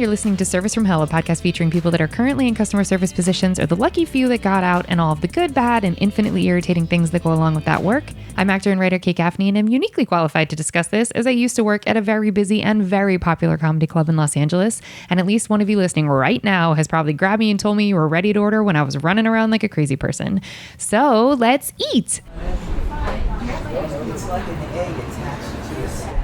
You're listening to Service from Hell, a podcast featuring people that are currently in customer service positions or the lucky few that got out, and all of the good, bad, and infinitely irritating things that go along with that work. I'm actor and writer Kate Gaffney, and am uniquely qualified to discuss this as I used to work at a very busy and very popular comedy club in Los Angeles. And at least one of you listening right now has probably grabbed me and told me you were ready to order when I was running around like a crazy person. So let's eat. It's like an egg attached to a sandwich.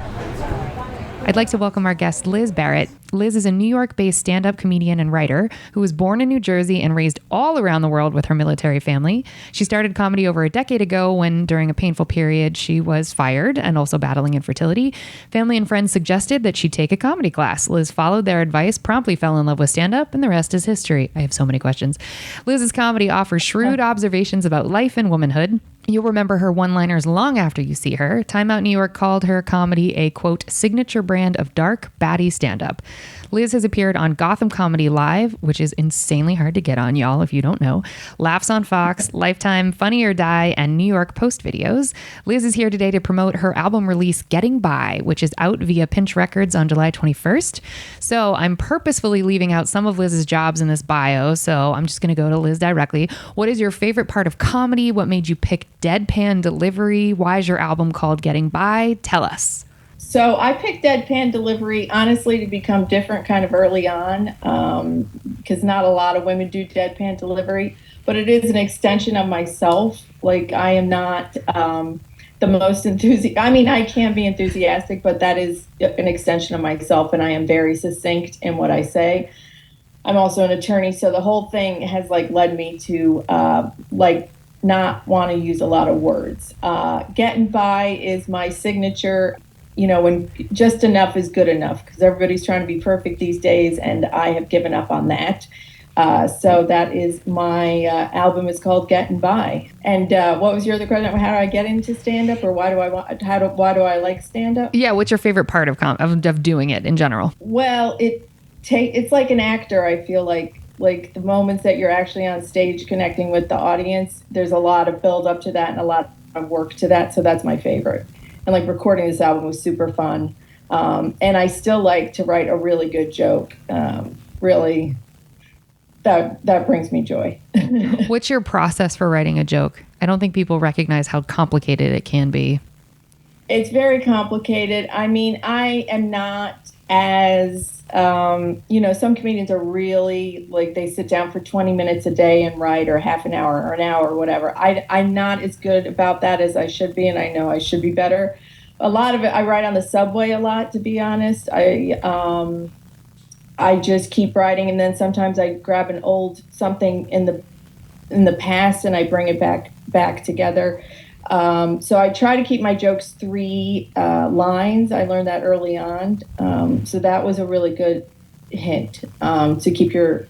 I'd like to welcome our guest, Liz Barrett. Liz is a New York-based stand-up comedian and writer who was born in New Jersey and raised all around the world with her military family. She started comedy over a decade ago when, during a painful period, she was fired and also battling infertility. Family and friends suggested that she take a comedy class. Liz followed their advice, promptly fell in love with stand-up, and the rest is history. I have so many questions. Liz's comedy offers shrewd observations about life and womanhood. You'll remember her one-liners long after you see her. Time Out New York called her comedy a, quote, signature brand of dark, batty stand-up. Liz has appeared on Gotham Comedy Live, which is insanely hard to get on, y'all, if you don't know, Laughs on Fox, Lifetime, Funny or Die, and New York Post videos. Liz is here today to promote her album release, Getting By, which is out via Pinch Records on July 21st. So I'm purposefully leaving out some of Liz's jobs in this bio, so I'm just going to go to Liz directly. What is your favorite part of comedy? What made you pick deadpan delivery? Why is your album called Getting By? Tell us. So I picked deadpan delivery, honestly, to become different kind of early on, because not a lot of women do deadpan delivery, but it is an extension of myself. Like, I am not the most enthusiastic. I mean, I can be enthusiastic, but that is an extension of myself, and I am very succinct in what I say. I'm also an attorney, so the whole thing has led me to not want to use a lot of words. Getting by is my signature. You know, when just enough is good enough, because everybody's trying to be perfect these days, and I have given up on that. So that is my album is called Getting By. And what was your other question? How do I get into stand-up, or why do I like stand-up? Yeah, what's your favorite part of doing it in general? Well, it's like an actor. I feel like the moments that you're actually on stage connecting with the audience, there's a lot of build up to that and a lot of work to that. So that's my favorite. And recording this album was super fun. And I still like to write a really good joke. Really, that brings me joy. What's your process for writing a joke? I don't think people recognize how complicated it can be. It's very complicated. I mean, I am not as, some comedians are really they sit down for 20 minutes a day and write, or half an hour or an hour or whatever. I'm not as good about that as I should be, and I know I should be better. A lot of it, I write on the subway a lot, to be honest. I just keep writing, and then sometimes I grab an old something in the past and I bring it back together. So I try to keep my jokes 3 lines. I learned that early on. So that was a really good hint, to keep your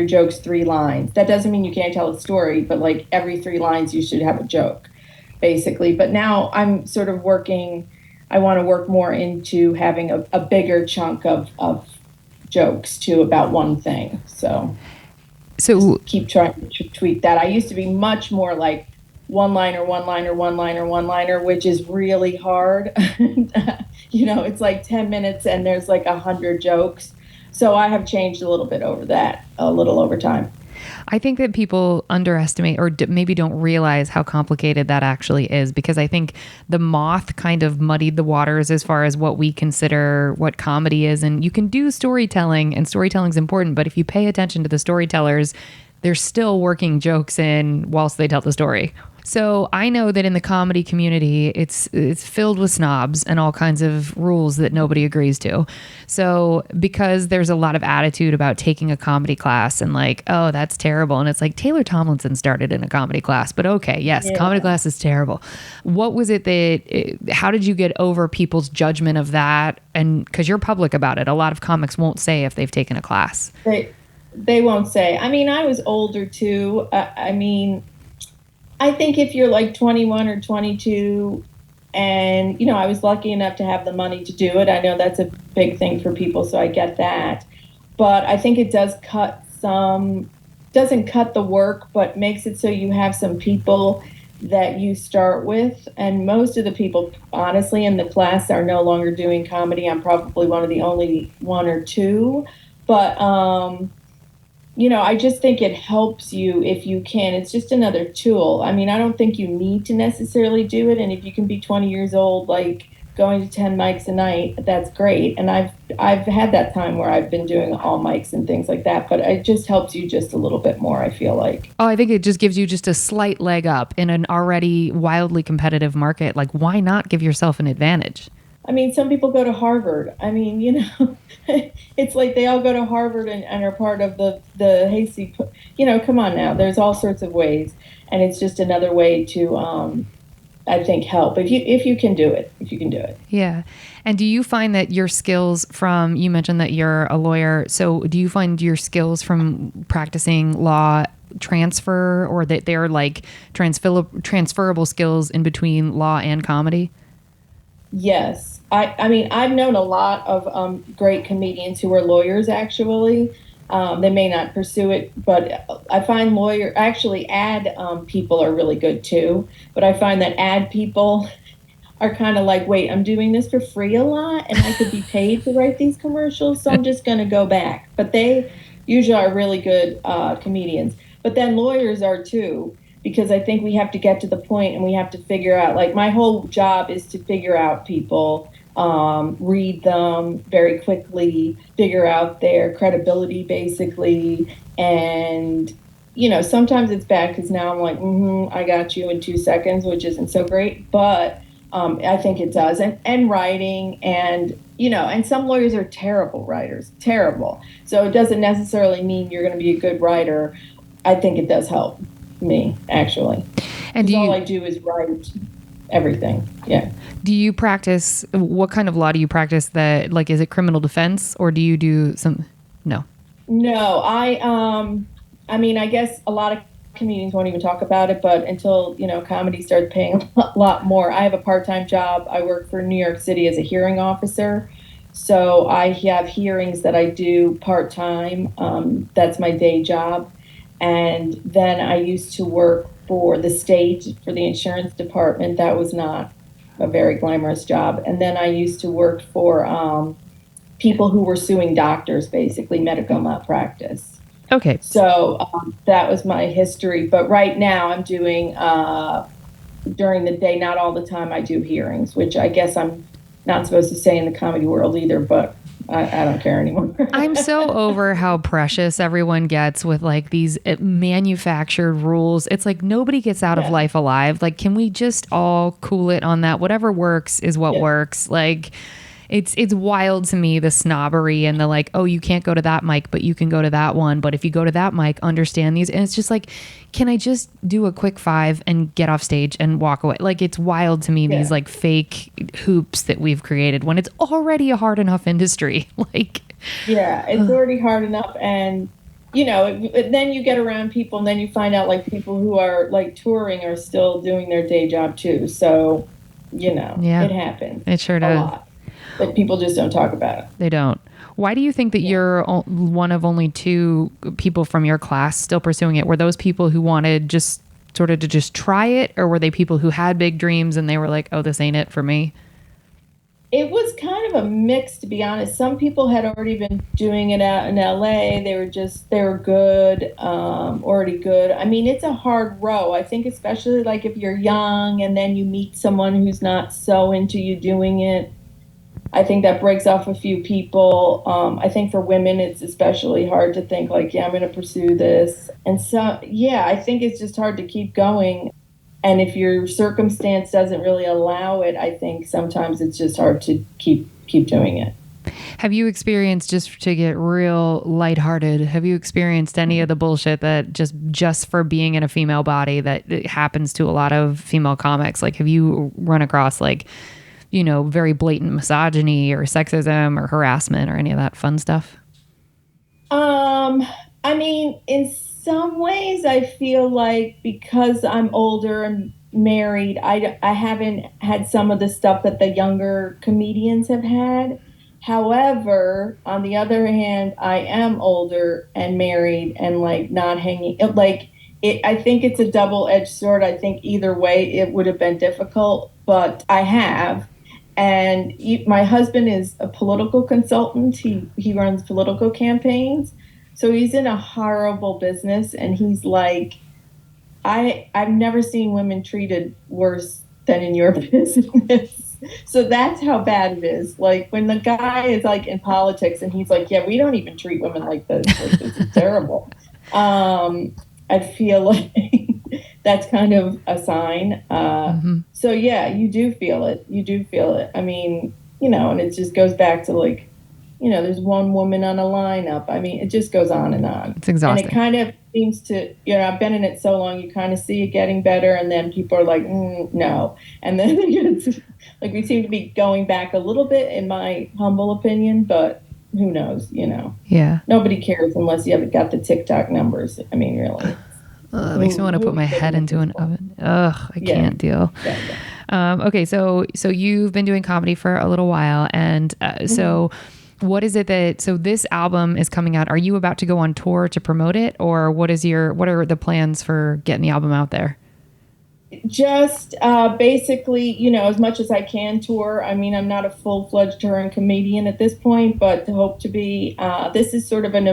jokes 3 lines. That doesn't mean you can't tell a story, but every 3 lines you should have a joke, basically. But now I'm sort of I want to work more into having a bigger chunk of jokes too about one thing. So keep trying to tweak that. I used to be much more one-liner, which is really hard. It's 10 minutes and there's 100 jokes. So I have changed a little bit over time. I think that people underestimate or maybe don't realize how complicated that actually is, because I think The Moth kind of muddied the waters as far as what we consider what comedy is. And you can do storytelling, and storytelling's important, but if you pay attention to the storytellers, they're still working jokes in whilst they tell the story. So I know that in the comedy community, it's filled with snobs and all kinds of rules that nobody agrees to. So because there's a lot of attitude about taking a comedy class and oh, that's terrible. And it's Taylor Tomlinson started in a comedy class, but okay, yes, yeah. Comedy class is terrible. What was it how did you get over people's judgment of that? And because you're public about it, a lot of comics won't say if they've taken a class. They won't say. I mean, I was older too. I think if you're 21 or 22 and, I was lucky enough to have the money to do it. I know that's a big thing for people, so I get that. But I think it doesn't cut the work, but makes it so you have some people that you start with. And most of the people, honestly, in the class are no longer doing comedy. I'm probably one of the only 1 or 2. But I just think it helps you if you can. It's just another tool. I mean, I don't think you need to necessarily do it. And if you can be 20 years old, like going to 10 mics a night, that's great. And I've had that time where I've been doing all mics and things like that. But it just helps you just a little bit more, I feel like. Oh, I think it just gives you just a slight leg up in an already wildly competitive market. Like, why not give yourself an advantage? I mean, some people go to Harvard. I mean, it's like they all go to Harvard and are part of the hasty, come on now. There's all sorts of ways. And it's just another way to, I think, help if you can do it, Yeah. And do you find that your skills you mentioned that you're a lawyer. So do you find your skills from practicing law transfer, or that they're like transferable skills in between law and comedy? Yes. I mean, I've known a lot of great comedians who are lawyers, actually. They may not pursue it, but I find ad people are really good too. But I find that ad people are kind of like, wait, I'm doing this for free a lot and I could be paid to write these commercials, so I'm just going to go back. But they usually are really good comedians. But then lawyers are too, because I think we have to get to the point and we have to figure out, like, my whole job is to figure out people, read them very quickly, figure out their credibility, basically. And, sometimes it's bad because now I'm like, I got you in 2 seconds, which isn't so great. But I think it does. And writing and, and some lawyers are terrible writers, terrible. So it doesn't necessarily mean you're going to be a good writer. I think it does help me, actually. And all I do is write everything. Yeah. Do you practice, what kind of law do you practice? That, like, is it criminal defense, or do you do no? I mean, I guess a lot of comedians won't even talk about it, but until, comedy starts paying a lot more. I have a part-time job. I work for New York City as a hearing officer. So I have hearings that I do part-time. That's my day job. And then I used to work for the state, for the insurance department. That was not a very glamorous job. And then I used to work for people who were suing doctors, basically medical malpractice. Okay. So that was my history. But right now I'm doing, during the day, not all the time, I do hearings, which I guess I'm not supposed to say in the comedy world either, but I don't care anymore. I'm so over how precious everyone gets with, like, these manufactured rules. It's like nobody gets out of life alive. Like, can we just all cool it on that? Whatever works is what works. Like, it's wild to me, the snobbery and the, like, oh, you can't go to that mic, but you can go to that one. But if you go to that mic, understand these. And it's just like, can I just do a quick 5 and get off stage and walk away? Like, it's wild to me, these like fake hoops that we've created when it's already a hard enough industry. Like, yeah, it's already hard enough. And, then you get around people and then you find out, like, people who are like touring are still doing their day job too. So, it happens. It sure does. A lot. But people just don't talk about it. They don't. Why do you think that you're one of only 2 people from your class still pursuing it? Were those people who wanted just sort of to just try it, or were they people who had big dreams and they were like, oh, this ain't it for me? It was kind of a mix, to be honest. Some people had already been doing it out in LA. They were good, already good. I mean, it's a hard row. I think especially like if you're young and then you meet someone who's not so into you doing it. I think that breaks off a few people. I think for women, it's especially hard to think like, I'm going to pursue this. And so, I think it's just hard to keep going. And if your circumstance doesn't really allow it, I think sometimes it's just hard to keep doing it. Have you experienced, just to get real lighthearted, have you experienced any of the bullshit that just for being in a female body that it happens to a lot of female comics? Like, have you run across, like, very blatant misogyny or sexism or harassment or any of that fun stuff? I mean, in some ways, I feel like because I'm older and married, I haven't had some of the stuff that the younger comedians have had. However, on the other hand, I am older and married and like not hanging, like I think it's a double-edged sword. I think either way it would have been difficult, but I have. And my husband is a political consultant. He runs political campaigns. So he's in a horrible business, and he's like, I've never seen women treated worse than in your business. So that's how bad it is. Like when the guy is like in politics and he's like, yeah, we don't even treat women like this. Like, this is terrible. I feel like that's kind of a sign. So yeah, you do feel it. You do feel it. I mean, and it just goes back to like, there's one woman on a lineup. I mean, it just goes on and on. It's exhausting. And it kind of seems to, I've been in it so long, you kind of see it getting better, and then people are like, no. And then it's like we seem to be going back a little bit, in my humble opinion, but who knows, Yeah. Nobody cares unless you haven't got the TikTok numbers. I mean, really. It makes me want to put my head into an oven. Ugh, I can't deal. Yeah. Okay, so you've been doing comedy for a little while, and so what is it so this album is coming out? Are you about to go on tour to promote it, or what are the plans for getting the album out there? Just basically, as much as I can tour. I mean, I'm not a full-fledged touring comedian at this point, but hope to be. This is sort of an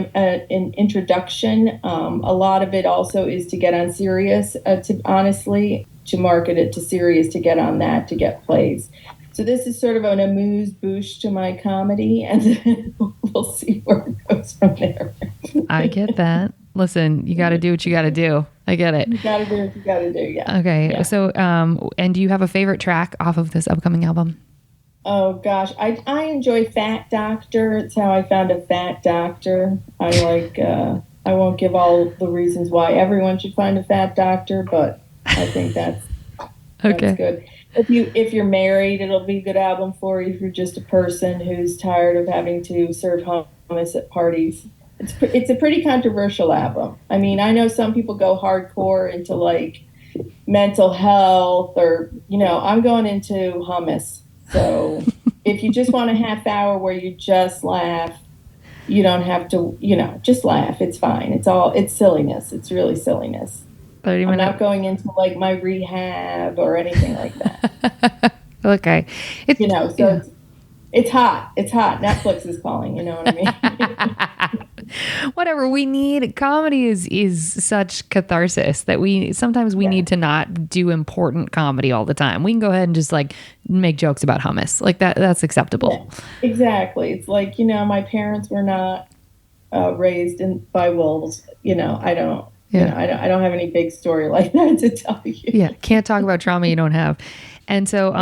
introduction. A lot of it also is to get on Sirius, to market it to Sirius, to get on that, to get plays. So this is sort of an amuse-bouche to my comedy, and then we'll see where it goes from there. I get that. Listen, you got to do what you got to do. I get it. You got to do what you got to do, yeah. Okay, yeah. So, and do you have a favorite track off of this upcoming album? Oh, gosh. I enjoy Fat Doctor. It's how I found a fat doctor. I won't give all the reasons why everyone should find a fat doctor, but I think that's good. If you're married, it'll be a good album for you. If you're just a person who's tired of having to serve hummus at parties, it's a pretty controversial album. I mean, I know some people go hardcore into like mental health, or I'm going into hummus. So if you just want a half hour where you just laugh, you don't have to, just laugh. It's fine. It's silliness. It's really silliness. I'm not going into like my rehab or anything like that. Okay. It's hot. It's hot. Netflix is calling, you know what I mean? Whatever. We need comedy is such catharsis that we sometimes need to not do important comedy all the time. We can go ahead and just like make jokes about hummus. Like that's acceptable. Yeah, exactly. It's like, my parents were not raised by wolves. I don't. Yeah. I don't have any big story like that to tell you. Yeah, can't talk about trauma you don't have. And so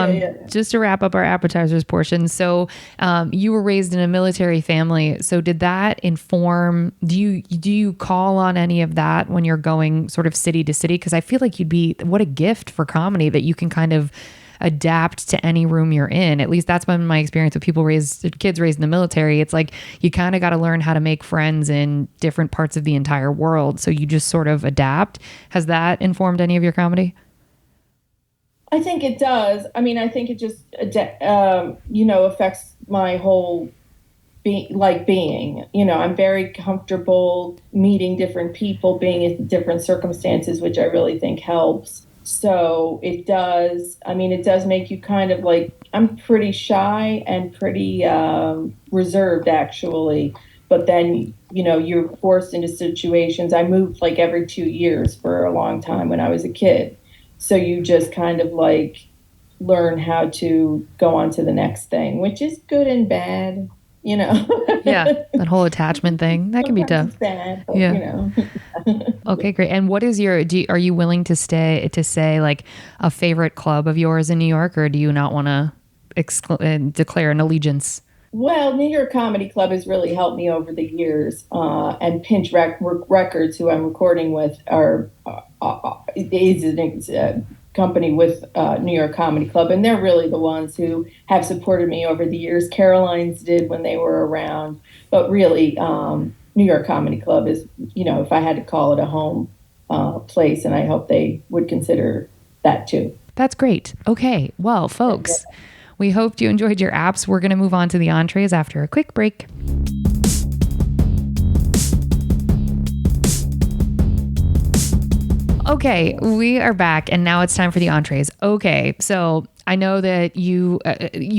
just to wrap up our appetizers portion, so you were raised in a military family. So did that inform, do you call on any of that when you're going sort of city to city? Because I feel like what a gift for comedy that you can kind of adapt to any room you're in. At least that's been my experience with kids raised in the military. It's like you kind of got to learn how to make friends in different parts of the entire world. So you just sort of adapt. Has that informed any of your comedy? I think it does. I mean, I think it just, affects my whole being. I'm very comfortable meeting different people, being in different circumstances, which I really think helps. So it does. I mean, it does make you kind of like, I'm pretty shy and pretty reserved, actually. But then, you're forced into situations. I moved like every 2 years for a long time when I was a kid. So you just kind of like learn how to go on to the next thing, which is good and bad, Yeah, that whole attachment thing, that can be tough. It's bad, but, yeah. Okay, great. And what is are you willing to say like a favorite club of yours in New York, or do you not want to declare an allegiance? Well, New York Comedy Club has really helped me over the years, and Pinch Records, who I'm recording with, is a company with New York Comedy Club, and they're really the ones who have supported me over the years. Caroline's did when they were around, but really, New York Comedy Club is, if I had to call it a home place, and I hope they would consider that too. That's great. Okay, well, folks. We hoped you enjoyed your apps. We're going to move on to the entrees after a quick break. Okay, we are back, and now it's time for the entrees. Okay, so I know that you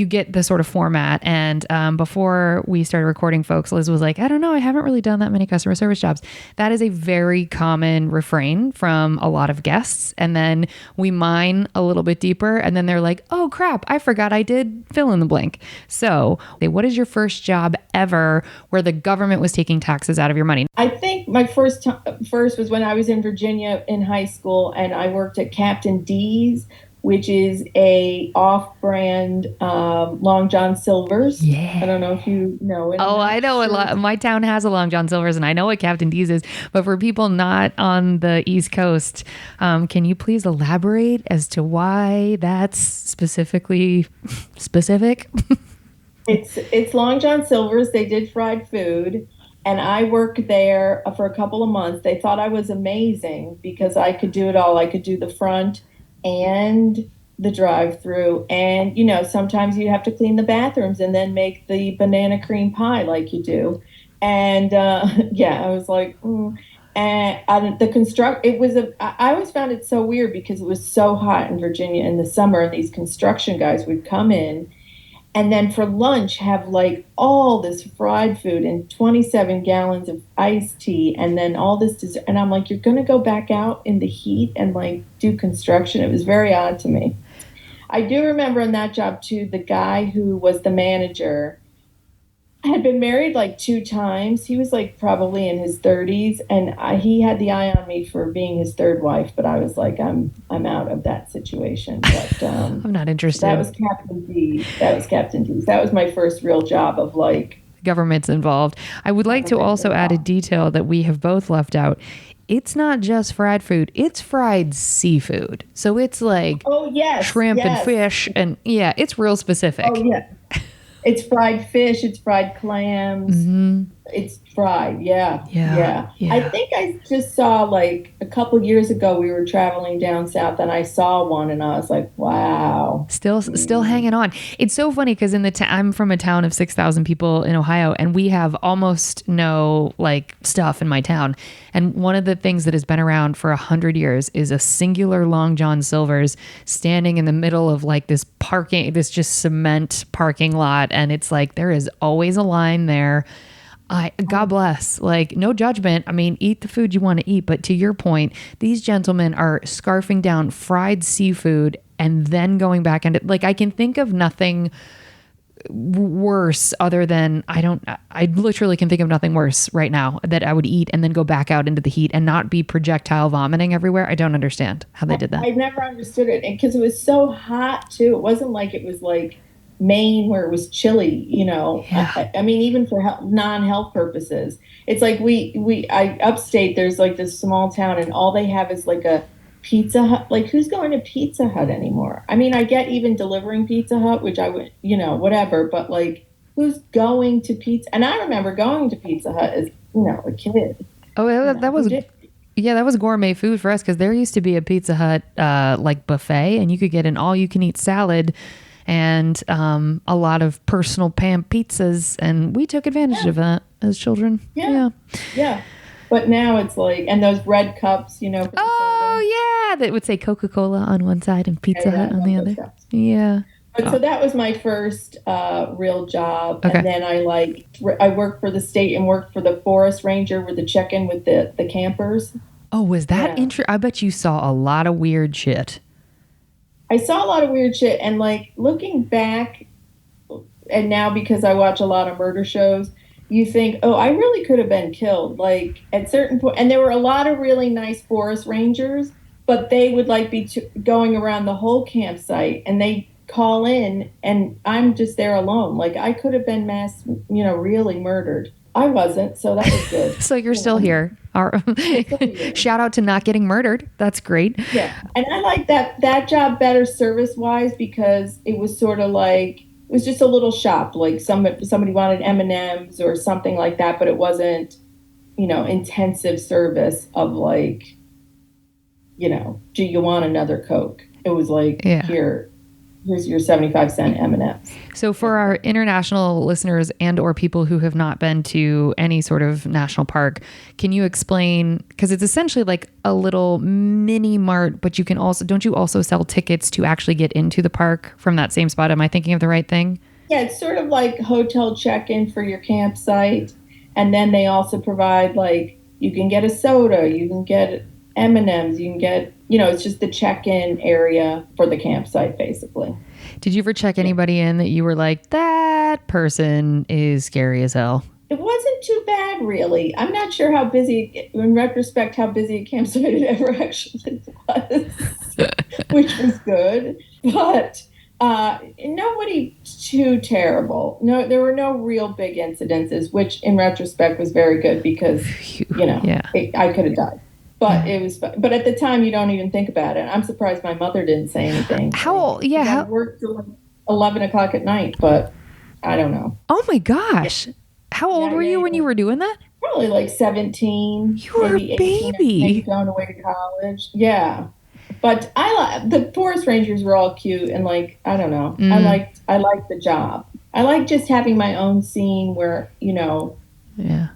get the sort of format. And before we started recording, folks, Liz was like, I don't know, I haven't really done that many customer service jobs. That is a very common refrain from a lot of guests. And then we mine a little bit deeper, and then they're like, oh crap, I forgot I did fill in the blank. So what is your first job ever where the government was taking taxes out of your money? I think my first was when I was in Virginia in high school, and I worked at Captain D's, which is a off-brand Long John Silver's. Yeah. I don't know if you know it. Oh, I know a lot. My town has a Long John Silver's, and I know what Captain D's is. But for people not on the East Coast, can you please elaborate as to why that's specifically specific? It's Long John Silver's. They did fried food, and I worked there for a couple of months. They thought I was amazing because I could do it all. I could do the front and the drive-through, and sometimes you have to clean the bathrooms and then make the banana cream pie like you do. And I was like, And I always found it so weird because it was so hot in Virginia in the summer, and these construction guys would come in and then for lunch have like all this fried food and 27 gallons of iced tea and then all this dessert. And I'm like, you're going to go back out in the heat and like do construction? It was very odd to me. I do remember in that job too, the guy who was the manager had been married like 2 times. He was like probably in his 30s, and he had the eye on me for being his third wife. But I was like, I'm out of that situation. But I'm not interested. That was Captain D. That was my first real job of like government's involved. I would like to also add a detail that we have both left out. It's not just fried food, it's fried seafood. So it's like shrimp and fish, and it's real specific. Oh yeah. It's fried fish, it's fried clams, it's fried, yeah. I think I just saw, like, a couple years ago, we were traveling down south, and I saw one, and I was like, wow. Still hanging on. It's so funny, because I'm from a town of 6,000 people in Ohio, and we have almost no, like, stuff in my town. And one of the things that has been around for 100 years is a singular Long John Silver's standing in the middle of, like, this just cement parking lot. And it's like, there is always a line there. God bless, like, no judgment. I mean, eat the food you want to eat. But to your point, these gentlemen are scarfing down fried seafood and then going back into, like, I can think of nothing worse other than I literally can think of nothing worse right now that I would eat and then go back out into the heat and not be projectile vomiting everywhere. I don't understand how they did that. I never understood it, because it was so hot too. It wasn't like it was like Maine where it was chilly, Yeah. I mean, even for non-health purposes, it's like I upstate, there's like this small town, and all they have is like a Pizza Hut. Like, who's going to Pizza Hut anymore? I mean, I get even delivering Pizza Hut, which I would, whatever, but like, who's going to Pizza? And I remember going to Pizza Hut as, a kid. Oh, that was gourmet food for us, because there used to be a Pizza Hut like buffet, and you could get an all-you-can-eat salad and a lot of personal pan pizzas, and we took advantage of that as children. Yeah. But now it's like, and those red cups, that would say Coca-Cola on one side and Pizza Hut on the other. Yeah. But so that was my first real job. Okay. And then I worked for the state and worked for the forest ranger with the check-in with the campers. Oh, was that I bet you saw a lot of weird shit. I saw a lot of weird shit, and like looking back, and now because I watch a lot of murder shows, you think, oh, I really could have been killed. Like at certain point, and there were a lot of really nice forest rangers, but they would like be going around the whole campsite, and they call in, and I'm just there alone. Like I could have been really murdered. I wasn't, so that was good. So you're still here. Shout out to not getting murdered. That's great. Yeah, and I like that job better service-wise, because it was sort of like, it was just a little shop. Like somebody wanted M&Ms or something like that, but it wasn't, intensive service of like, do you want another Coke? It was like, here, here's your 75-cent M&Ms. So for our international listeners and or people who have not been to any sort of national park, can you explain, because it's essentially like a little mini mart, but you can also, don't you also sell tickets to actually get into the park from that same spot? Am I thinking of the right thing? Yeah, it's sort of like hotel check-in for your campsite. And then they also provide, like, you can get a soda, you can get M&Ms, you can get, it's just the check-in area for the campsite, basically. Did you ever check anybody in that you were like, that person is scary as hell? It wasn't too bad, really. I'm not sure how busy, in retrospect, how busy a campsite it ever actually was, which was good. But nobody too terrible. No, there were no real big incidences, which in retrospect was very good because, I could have died. But it was, but at the time you don't even think about it. I'm surprised my mother didn't say anything. I worked till like 11 o'clock at night, but I don't know. Oh my gosh. Yeah. How old were you when you were doing that? Probably like 17. You were a baby. Maybe going away to college. Yeah. But the forest rangers were all cute and like, I don't know. I liked the job. I like just having my own scene where,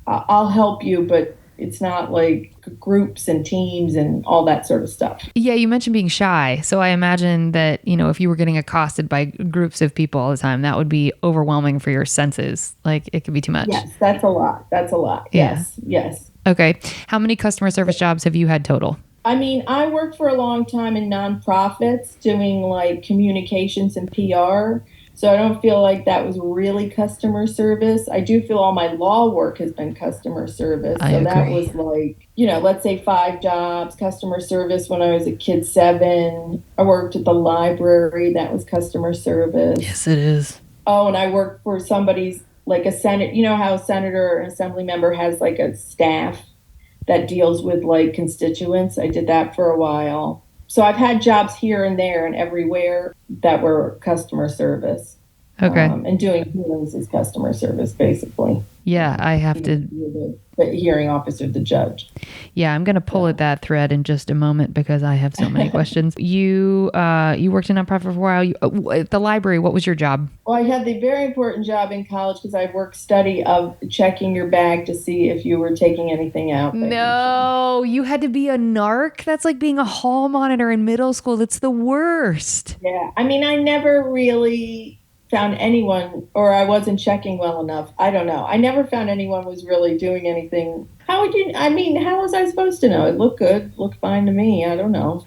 I'll help you, but it's not like groups and teams and all that sort of stuff. Yeah, you mentioned being shy. So I imagine that, if you were getting accosted by groups of people all the time, that would be overwhelming for your senses. Like it could be too much. Yes, that's a lot. Yeah. Yes. Okay. How many customer service jobs have you had total? I mean, I worked for a long time in nonprofits doing like communications and PR. So I don't feel like that was really customer service. I do feel all my law work has been customer service. I agree. That was like, let's say 5 jobs, customer service when I was a kid, 7. I worked at the library. That was customer service. Yes, it is. Oh, and I worked for somebody's, like a Senate, how a senator or an assembly member has like a staff that deals with like constituents. I did that for a while. So I've had jobs here and there and everywhere that were customer service. Okay. And doing hearings is customer service, basically. Yeah, I have to. The hearing officer, the judge. Yeah, I'm going to pull at that thread in just a moment because I have so many questions. You worked in a nonprofit for a while. At the library, what was your job? Well, I had the very important job in college because I worked study of checking your bag to see if you were taking anything out. No, you had to be a narc? That's like being a hall monitor in middle school. That's the worst. Yeah, I mean, I never really found anyone, or I wasn't checking well enough. I don't know. I never found anyone was really doing anything. How was I supposed to know? It looked good, looked fine to me. I don't know.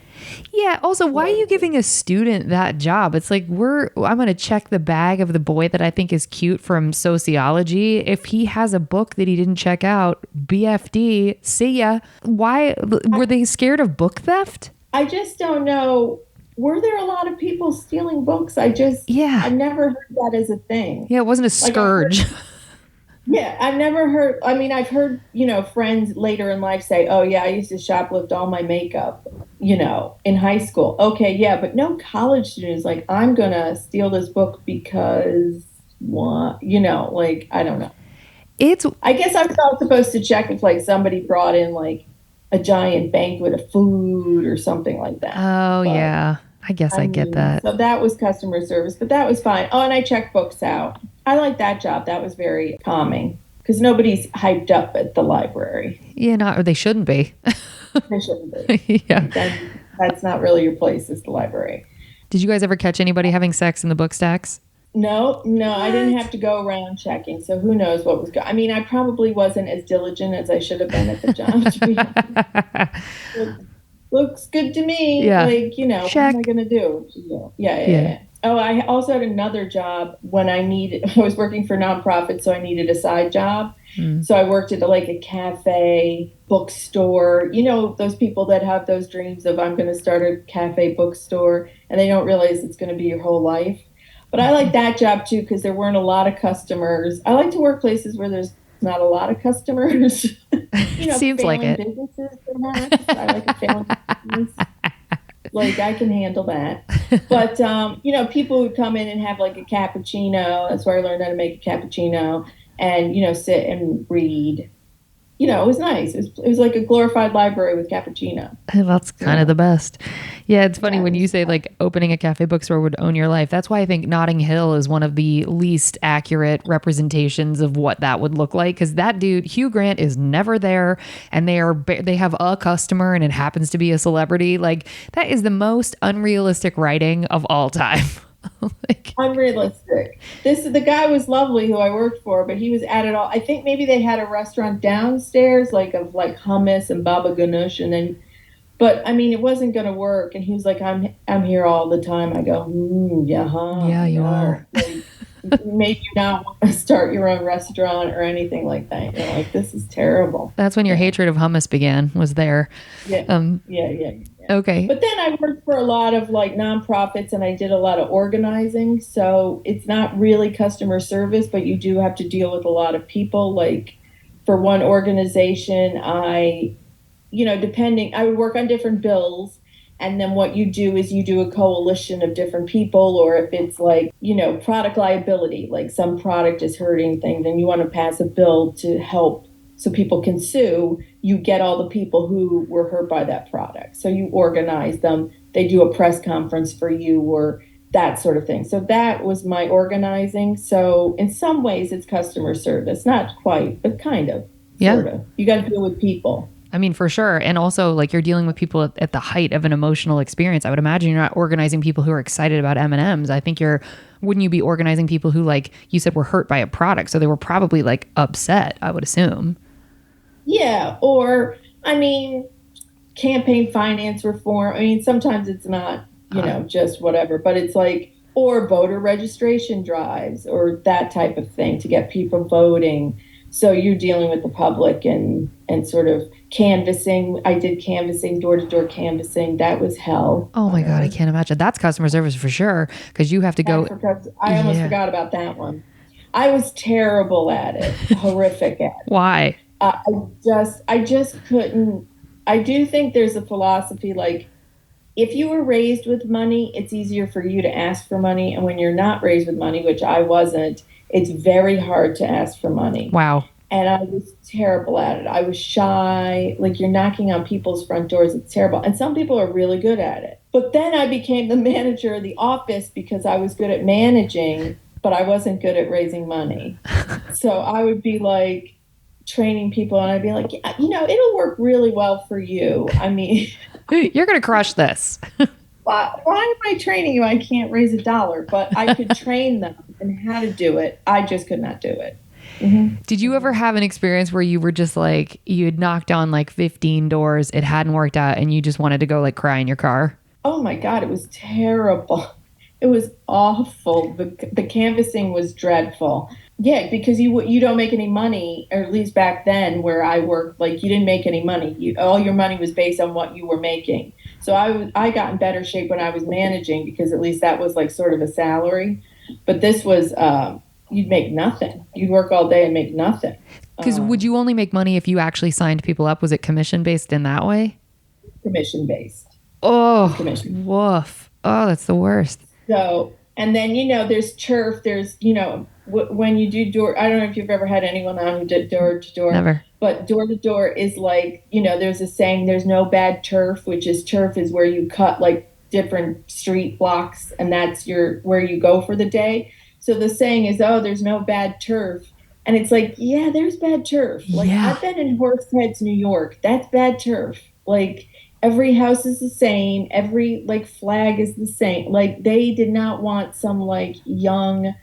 Yeah. Also, why are you giving a student that job? It's like, I'm going to check the bag of the boy that I think is cute from sociology. If he has a book that he didn't check out, BFD, see ya. Why were they scared of book theft? I just don't know. Were there a lot of people stealing books? I've never heard that as a thing. Yeah, it wasn't a scourge. I've never heard, I've heard, friends later in life say, oh yeah, I used to shoplift all my makeup, in high school. Okay, yeah, but no college student is like, I'm going to steal this book because what, I don't know. I guess I was not supposed to check if like somebody brought in like a giant banquet of food or something like that. Oh, yeah. I guess I get that. So that was customer service, but that was fine. Oh, and I checked books out. I like that job. That was very calming because nobody's hyped up at the library. Yeah, or they shouldn't be. They shouldn't be. Yeah. That's not really your place, is the library. Did you guys ever catch anybody having sex in the book stacks? No, I didn't have to go around checking. So who knows what was going on. I probably wasn't as diligent as I should have been at the job. Looks good to me. Yeah. What am I going to do? Yeah. Oh, I also had another job when I was working for nonprofit, so I needed a side job. So I worked at a cafe, bookstore. Those people that have those dreams of I'm going to start a cafe bookstore and they don't realize it's going to be your whole life. But I like that job too because there weren't a lot of customers. I like to work places where there's not a lot of customers. Seems like it. Businesses, perhaps. I like a failing business. I can handle that. But, people would come in and have a cappuccino. That's where I learned how to make a cappuccino and, sit and read. it was nice. It was like a glorified library with cappuccino. That's kind of the best. Yeah, it's funny Yeah, when you say like opening a cafe bookstore would own your life. That's why I think Notting Hill is one of the least accurate representations of what that would look like. Because that dude, Hugh Grant, is never there, and they have a customer, and it happens to be a celebrity. Like that is the most unrealistic writing of all time. Like, unrealistic. The guy was lovely who I worked for, but he was at it all. I think maybe they had a restaurant downstairs, like of like hummus and baba ganoush, and then. But I mean, it wasn't going to work. And he was like, I'm here all the time. I go, yeah, huh? yeah, you no. are. Like, made you not want to start your own restaurant or anything like that. You're like, this is terrible. That's when your hatred of hummus began, was there. Yeah. Yeah. Okay. But then I worked for a lot of like nonprofits and I did a lot of organizing. So it's not really customer service, but you do have to deal with a lot of people. Like for one organization, I would work on different bills. And then what you do is you do a coalition of different people, or if it's like, product liability, like some product is hurting things and you want to pass a bill to help so people can sue, you get all the people who were hurt by that product. So you organize them. They do a press conference for you or that sort of thing. So that was my organizing. So in some ways it's customer service, not quite, but kind of, sort of. You got to deal with people. I mean, for sure. And also, like, you're dealing with people at the height of an emotional experience. I would imagine you're not organizing people who are excited about M&Ms. I think wouldn't you be organizing people who, like you said, were hurt by a product? So they were probably, like, upset, I would assume. Yeah. Or, I mean, campaign finance reform. I mean, sometimes it's not, just whatever, but it's like, or voter registration drives or that type of thing to get people voting. So you're dealing with the public and sort of canvassing. I did canvassing, door-to-door canvassing. That was hell. Oh my God, I can't imagine. That's customer service for sure, because you have to go. I almost forgot about that one. I was terrible at it, horrific at it. Why? I just couldn't. I do think there's a philosophy like, if you were raised with money, it's easier for you to ask for money. And when you're not raised with money, which I wasn't, it's very hard to ask for money. Wow. And I was terrible at it. I was shy. Like, you're knocking on people's front doors. It's terrible. And some people are really good at it. But then I became the manager of the office because I was good at managing, but I wasn't good at raising money. So I would be like training people and I'd be like, it'll work really well for you. I mean, you're going to crush this. Why am I training you? I can't raise $1, but I could train them and how to do it. I just could not do it. Mm-hmm. Did you ever have an experience where you were just like, you had knocked on like 15 doors, it hadn't worked out, and you just wanted to go like cry in your car? Oh my God, it was terrible. It was awful. The canvassing was dreadful. Yeah, because you don't make any money, or at least back then where I worked, like you didn't make any money. All your money was based on what you were making. So I got in better shape when I was managing because at least that was like sort of a salary. But this was, you'd make nothing. You'd work all day and make nothing. Because would you only make money if you actually signed people up? Was it commission based in that way? Commission based. Oh, commission. Woof. Oh, that's the worst. So, and then, there's turf, there's, when you do door, I don't know if you've ever had anyone on who did door to door. Never. But door to door is like, there's a saying, there's no bad turf, which is turf is where you cut like different street blocks and that's where you go for the day. So the saying is, oh, there's no bad turf. And it's like, yeah, there's bad turf. Like I've been in Horseheads, New York. That's bad turf. Like every house is the same. Every like flag is the same. Like they did not want some like young,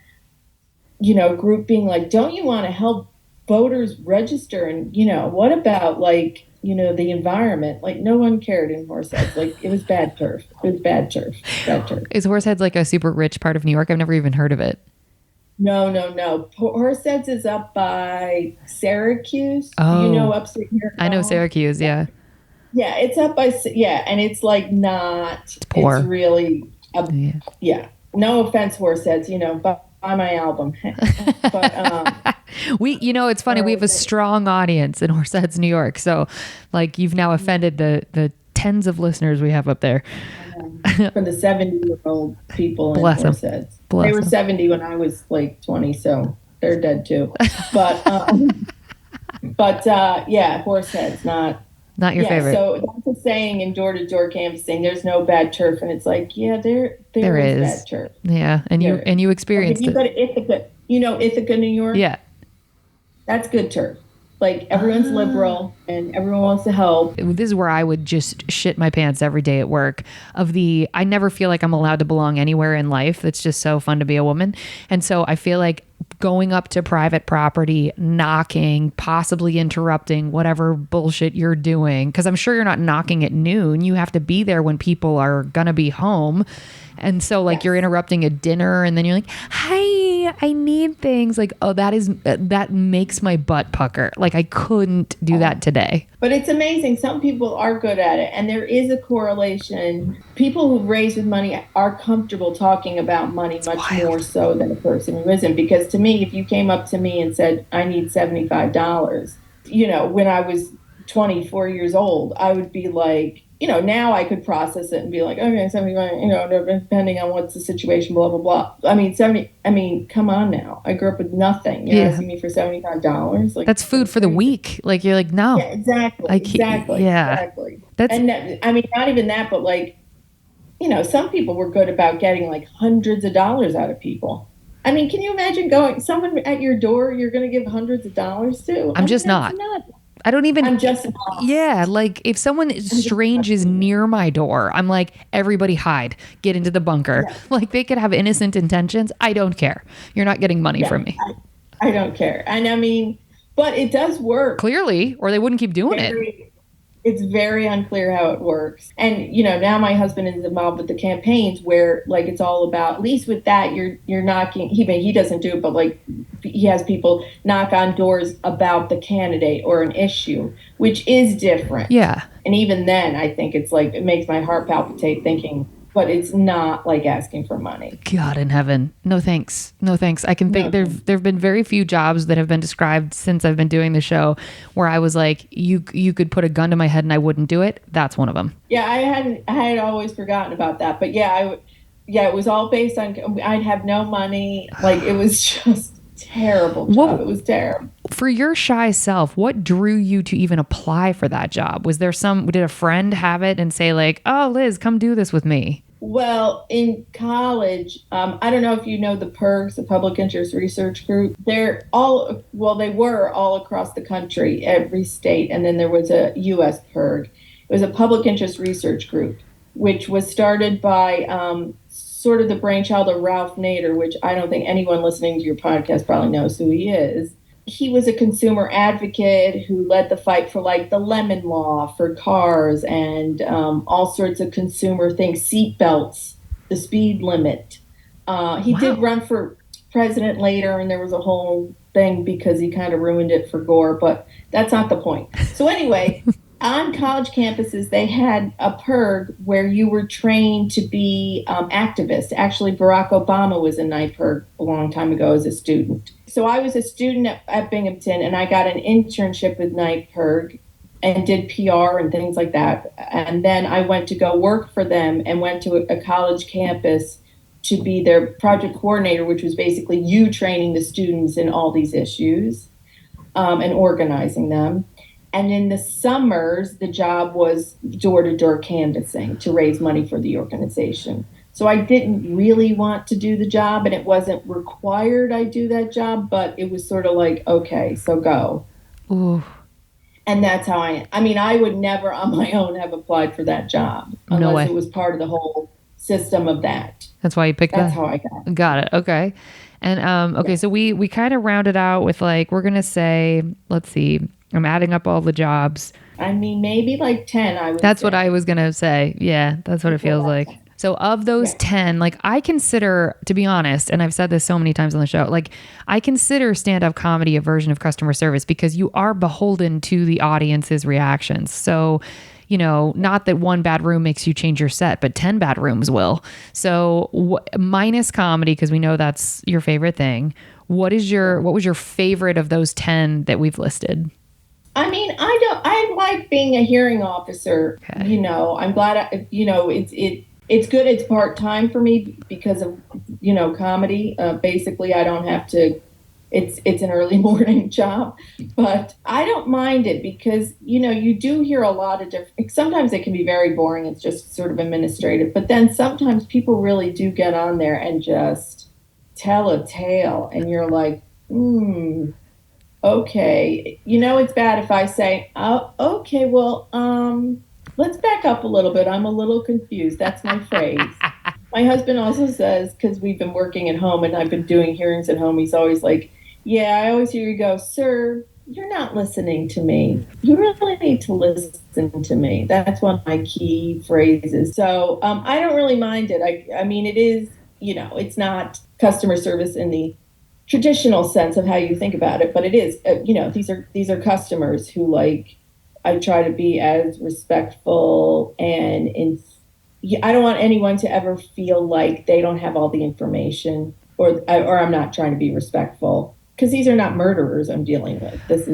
group being like, don't you want to help voters register? And, what about like, the environment? Like no one cared in Horseheads. Like it was bad turf. It was bad turf. Bad turf. Is Horseheads like a super rich part of New York? I've never even heard of it. No. Horseheads is up by Syracuse. Oh. Upstate New York. I know Syracuse, yeah. Yeah, it's up by, and it's like not, it's poor. It's really, no offense, Horseheads, but buy my album. But, it's funny, we have a strong audience in Horseheads, New York. So like you've now offended the tens of listeners we have up there. For the 70-year-old people in Bless Horseheads. Them. They were 70 when I was like 20, so they're dead too. But But yeah, horse heads, not. Not your Yeah, favorite. so that's a saying in door-to-door canvassing. There's no bad turf, and it's like, yeah, there There is is. bad turf. Yeah. And you There is. and you Like if experienced you it. go to Ithaca, Ithaca, New York, Yeah. that's good turf. Like everyone's Ah. liberal and everyone wants to help. This is where I would just shit my pants every day at work. I never feel like I'm allowed to belong anywhere in life. It's just so fun to be a woman. And so I feel like going up to private property, knocking, possibly interrupting whatever bullshit you're doing. Cause I'm sure you're not knocking at noon. You have to be there when people are going to be home. And so like you're Yes. interrupting a dinner and then you're like, hi, I need things like, oh, that makes my butt pucker. Like I couldn't do that today. But it's amazing. Some people are good at it, and there is a correlation. People who raise with money are comfortable talking about money much wild. more so than a person who isn't. Because to me, if you came up to me and said, I need $75, when I was 24 years old, I would be like, now I could process it and be like, okay, 75, depending on what's the situation, blah, blah, blah. Come on now. I grew up with nothing. You're Yeah. asking me for $75? Like, That's food for the crazy. week. Like you're like, no. Yeah, exactly. I can't- Exactly. yeah. Exactly. That's- And not even that, but like, some people were good about getting like hundreds of dollars out of people. I mean, can you imagine someone at your door you're going to give hundreds of dollars to? I'm just that's not. nuts. I don't even. I'm just not. Yeah, like if someone strange is near my door, I'm like, everybody hide, get into the bunker. Yeah. Like they could have innocent intentions. I don't care. You're not getting money from me. I don't care. And I mean, but it does work. Clearly, or they wouldn't keep doing it. It's very unclear how it works. And now my husband is involved with the campaigns where like it's all about, at least with that, you're knocking, he doesn't do it, but like he has people knock on doors about the candidate or an issue, which is different. Yeah. And even then I think it's like it makes my heart palpitate thinking, but it's not like asking for money. God in heaven. No thanks. No thanks. I can think there've been very few jobs that have been described since I've been doing the show where I was like, you could put a gun to my head and I wouldn't do it. That's one of them. Yeah, I had always forgotten about that. But yeah, it was all based on I'd have no money. Like it was just terrible job. It was terrible. For your shy self, what drew you to even apply for that job? Was there did a friend have it and say like, oh, Liz, come do this with me? Well, in college, I don't know if you know the PIRGs, the Public Interest Research Group. They were all across the country, every state. And then there was a U.S. PIRG. It was a Public Interest Research Group, which was started by sort of the brainchild of Ralph Nader, which I don't think anyone listening to your podcast probably knows who he is. He was a consumer advocate who led the fight for like the lemon law for cars and all sorts of consumer things, seat belts, the speed limit. He did run for president later, and there was a whole thing because he kind of ruined it for Gore, but that's not the point. So anyway, on college campuses, they had a PIRG where you were trained to be activists. Actually, Barack Obama was in NIPIRG a long time ago as a student. So I was a student at Binghamton, and I got an internship with NIPIRG and did PR and things like that. And then I went to go work for them and went to a college campus to be their project coordinator, which was basically you training the students in all these issues and organizing them. And in the summers, the job was door-to-door canvassing to raise money for the organization. So I didn't really want to do the job, and it wasn't required I do that job, but it was sort of like, okay, so go. Ooh. And that's how I would never on my own have applied for that job unless it was part of the whole system of that. That's why you picked that? That's how I got it. Got it. Okay. And okay, so we kind of rounded out with like, we're going to say, let's see, I'm adding up all the jobs. I mean, maybe like 10, That's what I was going to say. Yeah, that's what it feels like. So of those 10, like I consider, to be honest, and I've said this so many times on the show, like I consider stand-up comedy a version of customer service because you are beholden to the audience's reactions. So, not that one bad room makes you change your set, but 10 bad rooms will. So minus comedy, because we know that's your favorite thing. What was your favorite of those 10 that we've listed? I mean, I like being a hearing officer. Okay. I'm glad, it's good. It's part-time for me because of, comedy. Basically, I don't have to, it's an early morning job, but I don't mind it because, you do hear a lot of different, sometimes it can be very boring. It's just sort of administrative, but then sometimes people really do get on there and just tell a tale and you're like, okay. It's bad if I say, oh, okay, well, let's back up a little bit. I'm a little confused. That's my phrase. My husband also says, because we've been working at home and I've been doing hearings at home, he's always like, yeah, I always hear you go, sir, you're not listening to me. You really need to listen to me. That's one of my key phrases. So I don't really mind it. I mean, it is, it's not customer service in the traditional sense of how you think about it, but it is, these are customers who I try to be as respectful and I don't want anyone to ever feel like they don't have all the information or I'm not trying to be respectful because these are not murderers I'm dealing with. This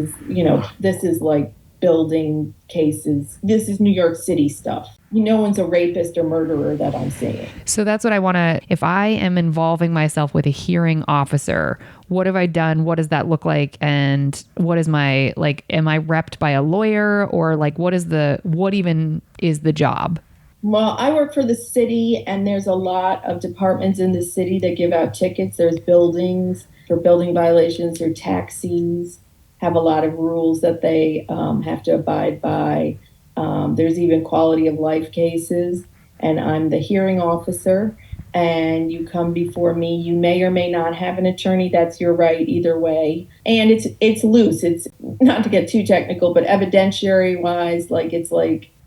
is like building cases. This is New York City stuff. No one's a rapist or murderer that I'm seeing. So that's what I want to, if I am involving myself with a hearing officer, what have I done? What does that look like? And what is my, am I repped by a lawyer or what even is the job? Well, I work for the city and there's a lot of departments in the city that give out tickets. There's buildings for building violations or taxis have a lot of rules that they have to abide by. There's even quality of life cases, and I'm the hearing officer, and you come before me. You may or may not have an attorney. That's your right either way. And it's loose. It's not to get too technical, but evidentiary wise,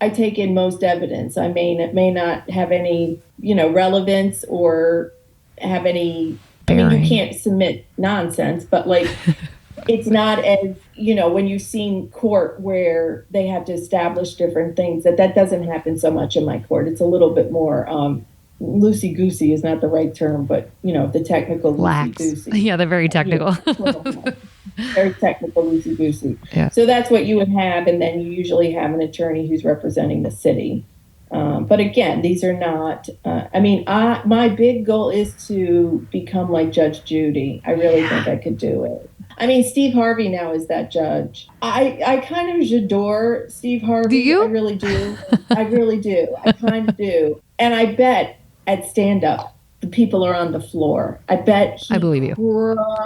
I take in most evidence. I may not have any, relevance or have any, bearing. I mean, you can't submit nonsense, but it's not as, when you've seen court where they have to establish different things, that doesn't happen so much in my court. It's a little bit more loosey-goosey is not the right term, but, the technical loosey-goosey. Yeah, they're very technical. Very technical loosey-goosey. Yeah. So that's what you would have, and then you usually have an attorney who's representing the city. But again, these are not, my big goal is to become like Judge Judy. I really think I could do it. I mean, Steve Harvey now is that judge. I kind of adore Steve Harvey. Do you? I really do. I really do. I kind of do. And I bet at stand-up, the people are on the floor. I bet he I believe you.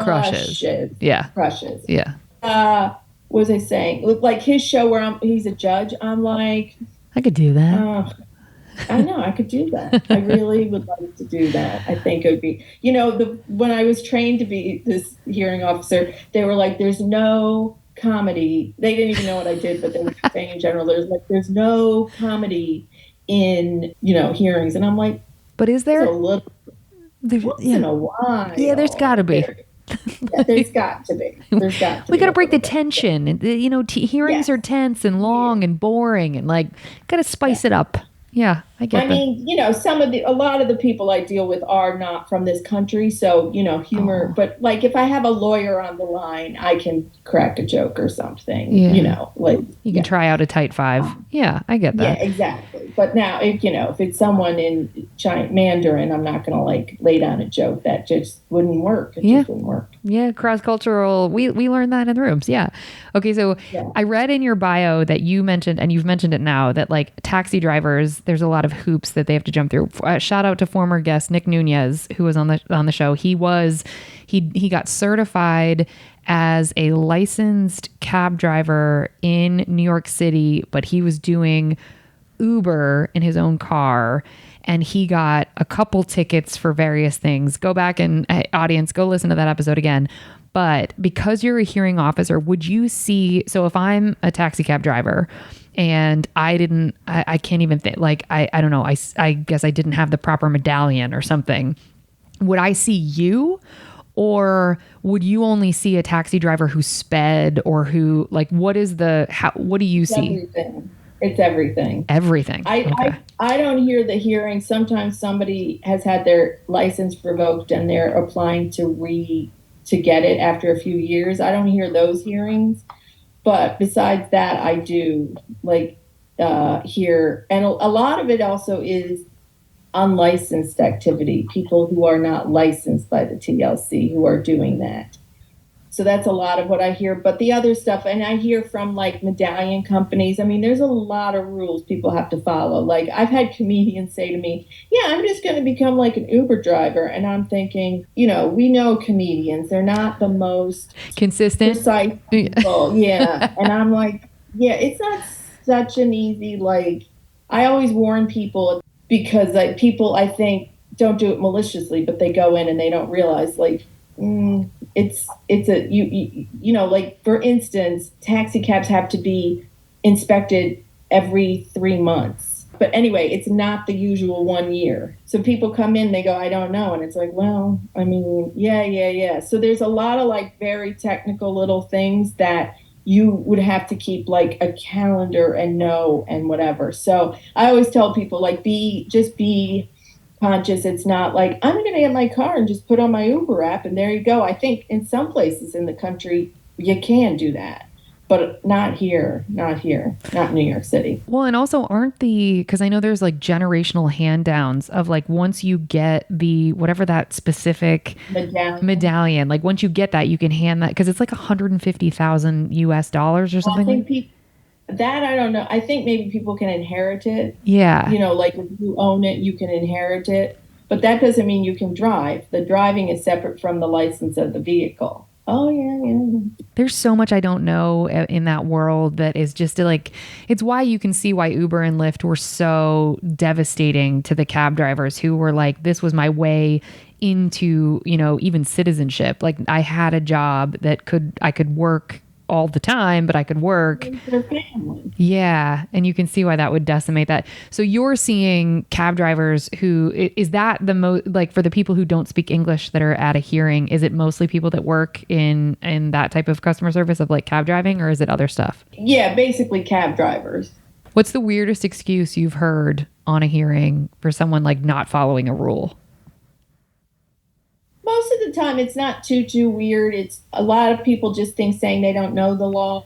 crushes. Yeah. Crushes. Yeah. What was I saying? Like his show where he's a judge, I'm like, I could do that. I know I could do that. I really would like to do that. I think it would be, when I was trained to be this hearing officer, they were like, there's no comedy. They didn't even know what I did, but they were saying in general, there's no comedy in, hearings. And I'm like, but is there a little once in a while? Yeah, there's got to be. Yeah, there's got to be. We got to break the tension. And hearings Yes. are tense and long and boring and got to spice it up. Yeah, I get that. I mean, a lot of the people I deal with are not from this country. So, humor, but if I have a lawyer on the line, I can crack a joke or something, Yeah. You can try out a tight five. Yeah, I get that. Yeah, exactly. But now, if it's someone in Mandarin, I'm not going to lay down a joke. That just wouldn't work. It just wouldn't work. Yeah, cross-cultural. We learned that in the rooms. Yeah. Okay, so I read in your bio that you mentioned, and you've mentioned it now, that taxi drivers, there's a lot of hoops that they have to jump through. Shout out to former guest Nick Nunez, who was on the show. He got certified as a licensed cab driver in New York City, but he was doing Uber in his own car. And he got a couple tickets for various things. Go back and audience, go listen to that episode again. But because you're a hearing officer, would you see, so if I'm a taxi cab driver and I can't even think, I don't know, I guess I didn't have the proper medallion or something, would I see you? Or would you only see a taxi driver who sped or who, what do you see? Everything. It's everything. Everything. I don't hear the hearing. Sometimes somebody has had their license revoked and they're applying to get it after a few years. I don't hear those hearings. But besides that, I do hear, and a lot of it also is unlicensed activity, people who are not licensed by the TLC who are doing that. So that's a lot of what I hear. But the other stuff, and I hear from like medallion companies, I mean, there's a lot of rules people have to follow. Like I've had comedians say to me, yeah, I'm just going to become like an Uber driver. And I'm thinking, we know comedians, they're not the most Consistent. precise people. Yeah. And I'm like, yeah, it's not such an easy, like, I always warn people because like people, I think, don't do it maliciously, but they go in and they don't realize like, it's a like for instance, taxi cabs have to be inspected every 3 months. But anyway, it's not the usual 1 year. So people come in, they go, I don't know, and it's like, well, I mean, yeah. So there's a lot of like very technical little things that you would have to keep like a calendar and know and whatever. So I always tell people like be conscious. It's not like I'm going to get my car and just put on my Uber app and there you go. I think in some places in the country you can do that, but not here, not New York City. Well, and also because I know there's like generational hand downs of like once you get the whatever that specific medallion, like once you get that, you can hand that because it's like $150,000 US or something. I think that I don't know. I think maybe people can inherit it. Yeah. Like if you own it, you can inherit it. But that doesn't mean you can drive. The driving is separate from the license of the vehicle. Oh, yeah. There's so much I don't know in that world that is just like, it's why you can see why Uber and Lyft were so devastating to the cab drivers who were like, this was my way into, even citizenship. Like I had a job that I could work all the time, but I could work. Their family. Yeah. And you can see why that would decimate that. So you're seeing cab drivers is that the most, like for the people who don't speak English that are at a hearing, is it mostly people that work in that type of customer service of like cab driving, or is it other stuff? Yeah, basically cab drivers. What's the weirdest excuse you've heard on a hearing for someone like not following a rule? Most of the time, it's not too weird. It's a lot of people just think saying they don't know the law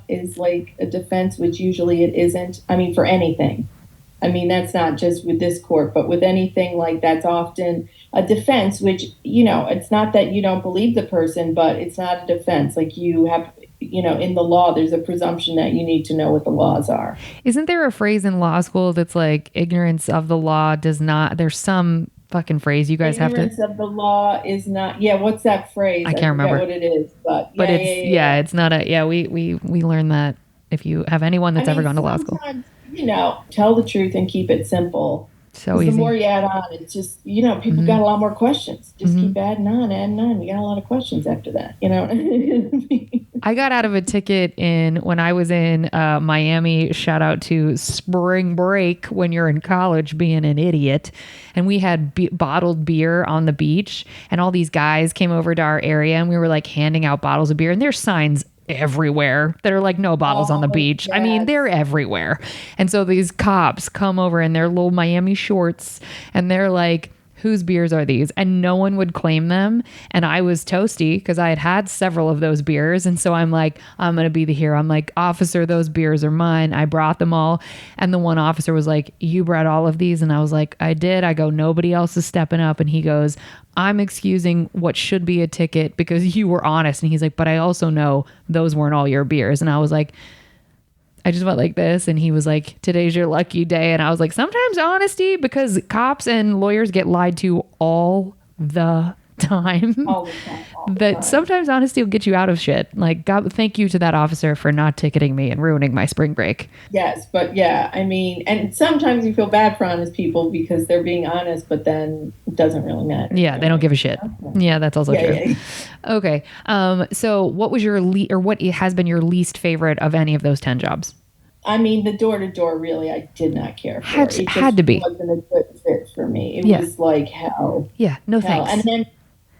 is like a defense, which usually it isn't. I mean, for anything. I mean, that's not just with this court, but with anything like that's often a defense, which, it's not that you don't believe the person, but it's not a defense. Like you have, in the law, there's a presumption that you need to know what the laws are. Isn't there a phrase in law school that's like ignorance of the law does not, there's some fucking phrase you guys ignorance have to. Of the law is not. Yeah, what's that phrase? I can't remember what it is, but it's not a. Yeah, we learned that if you have anyone that's ever gone to law school, tell the truth and keep it simple. So easy. The more you add on, it's just people got a lot more questions. Just keep adding on. You got a lot of questions after that. I got out of a ticket when I was in Miami. Shout out to spring break when you're in college being an idiot. And we had bottled beer on the beach, and all these guys came over to our area, and we were like handing out bottles of beer, and there's signs everywhere that are like no bottles on the beach. Yes. I mean, they're everywhere. And so these cops come over in their little Miami shorts, and they're like, whose beers are these? And no one would claim them. And I was toasty because I had several of those beers. And so I'm like, I'm going to be the hero. I'm like, officer, those beers are mine. I brought them all. And the one officer was like, you brought all of these? And I was like, I did. I go, nobody else is stepping up. And he goes, I'm excusing what should be a ticket because you were honest. And he's like, but I also know those weren't all your beers. And I was like, I just went like this, and he was like, today's your lucky day. And I was like, sometimes honesty, because cops and lawyers get lied to all the time. All the time. Sometimes honesty will get you out of shit. Like, God, thank you to that officer for not ticketing me and ruining my spring break. Yes, but yeah, I mean, and sometimes you feel bad for honest people because they're being honest, but then it doesn't really matter. Yeah, they don't give a shit. Yeah, that's also true. Yeah. Okay. So what was your what has been your least favorite of any of those 10 jobs? I mean, the door-to-door, really, I did not care for. It had to be. It wasn't a good fit for me. It was like hell. Yeah, no thanks. And then,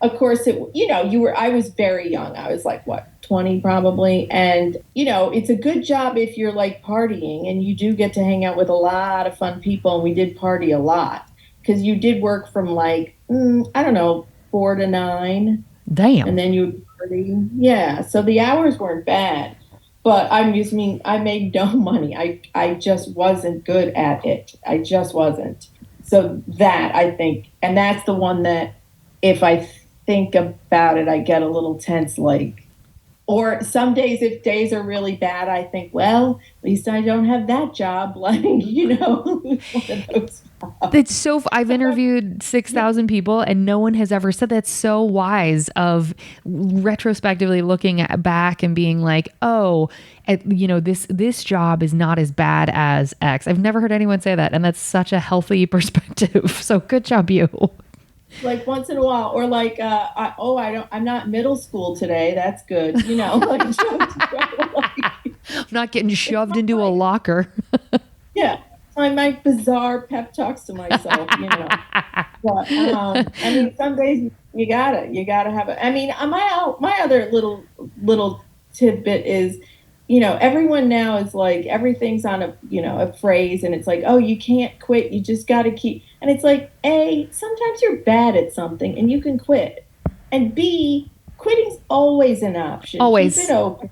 of course, I was very young. I was like, 20 probably. And, it's a good job if you're like partying, and you do get to hang out with a lot of fun people. And we did party a lot because you did work from like, 4 to 9. Damn. And then you would party. Yeah. So the hours weren't bad. But I made no money. I just wasn't good at it. I just wasn't. So that, I think, and that's the one that if I think about it, I get a little tense, like, Or some days, if days are really bad, I think, well, at least I don't have that job. Like, one of those jobs. It's so, I've interviewed 6,000 people and no one has ever said that's so wise of retrospectively looking back and being like, oh, this job is not as bad as X. I've never heard anyone say that. And that's such a healthy perspective. So good job, you. Like once in a while, or like, I'm not middle school today. That's good. Like, I'm not getting shoved into a locker. Yeah. I make bizarre pep talks to myself, But I mean, some days you gotta have it. I mean, my other little tidbit is, everyone now is like everything's on a phrase, and it's like, oh, you can't quit, you just gotta keep. And it's like, A, sometimes you're bad at something and you can quit, and B, quitting's always an option. Always. Keep it open.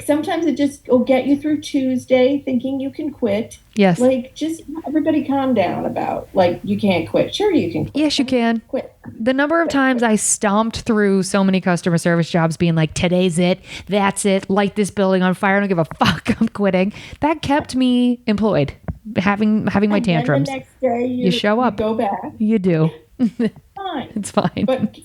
Sometimes it just will get you through Tuesday thinking you can quit. Yes. Like, just everybody calm down about, like, you can't quit. Sure, you can quit. Yes, you can. Quit. The number of times I stomped through so many customer service jobs being like, today's it, that's it, light this building on fire, I don't give a fuck, I'm quitting. That kept me employed, having my tantrums. And the next day you show up. You go back. You do. Fine. It's fine. But,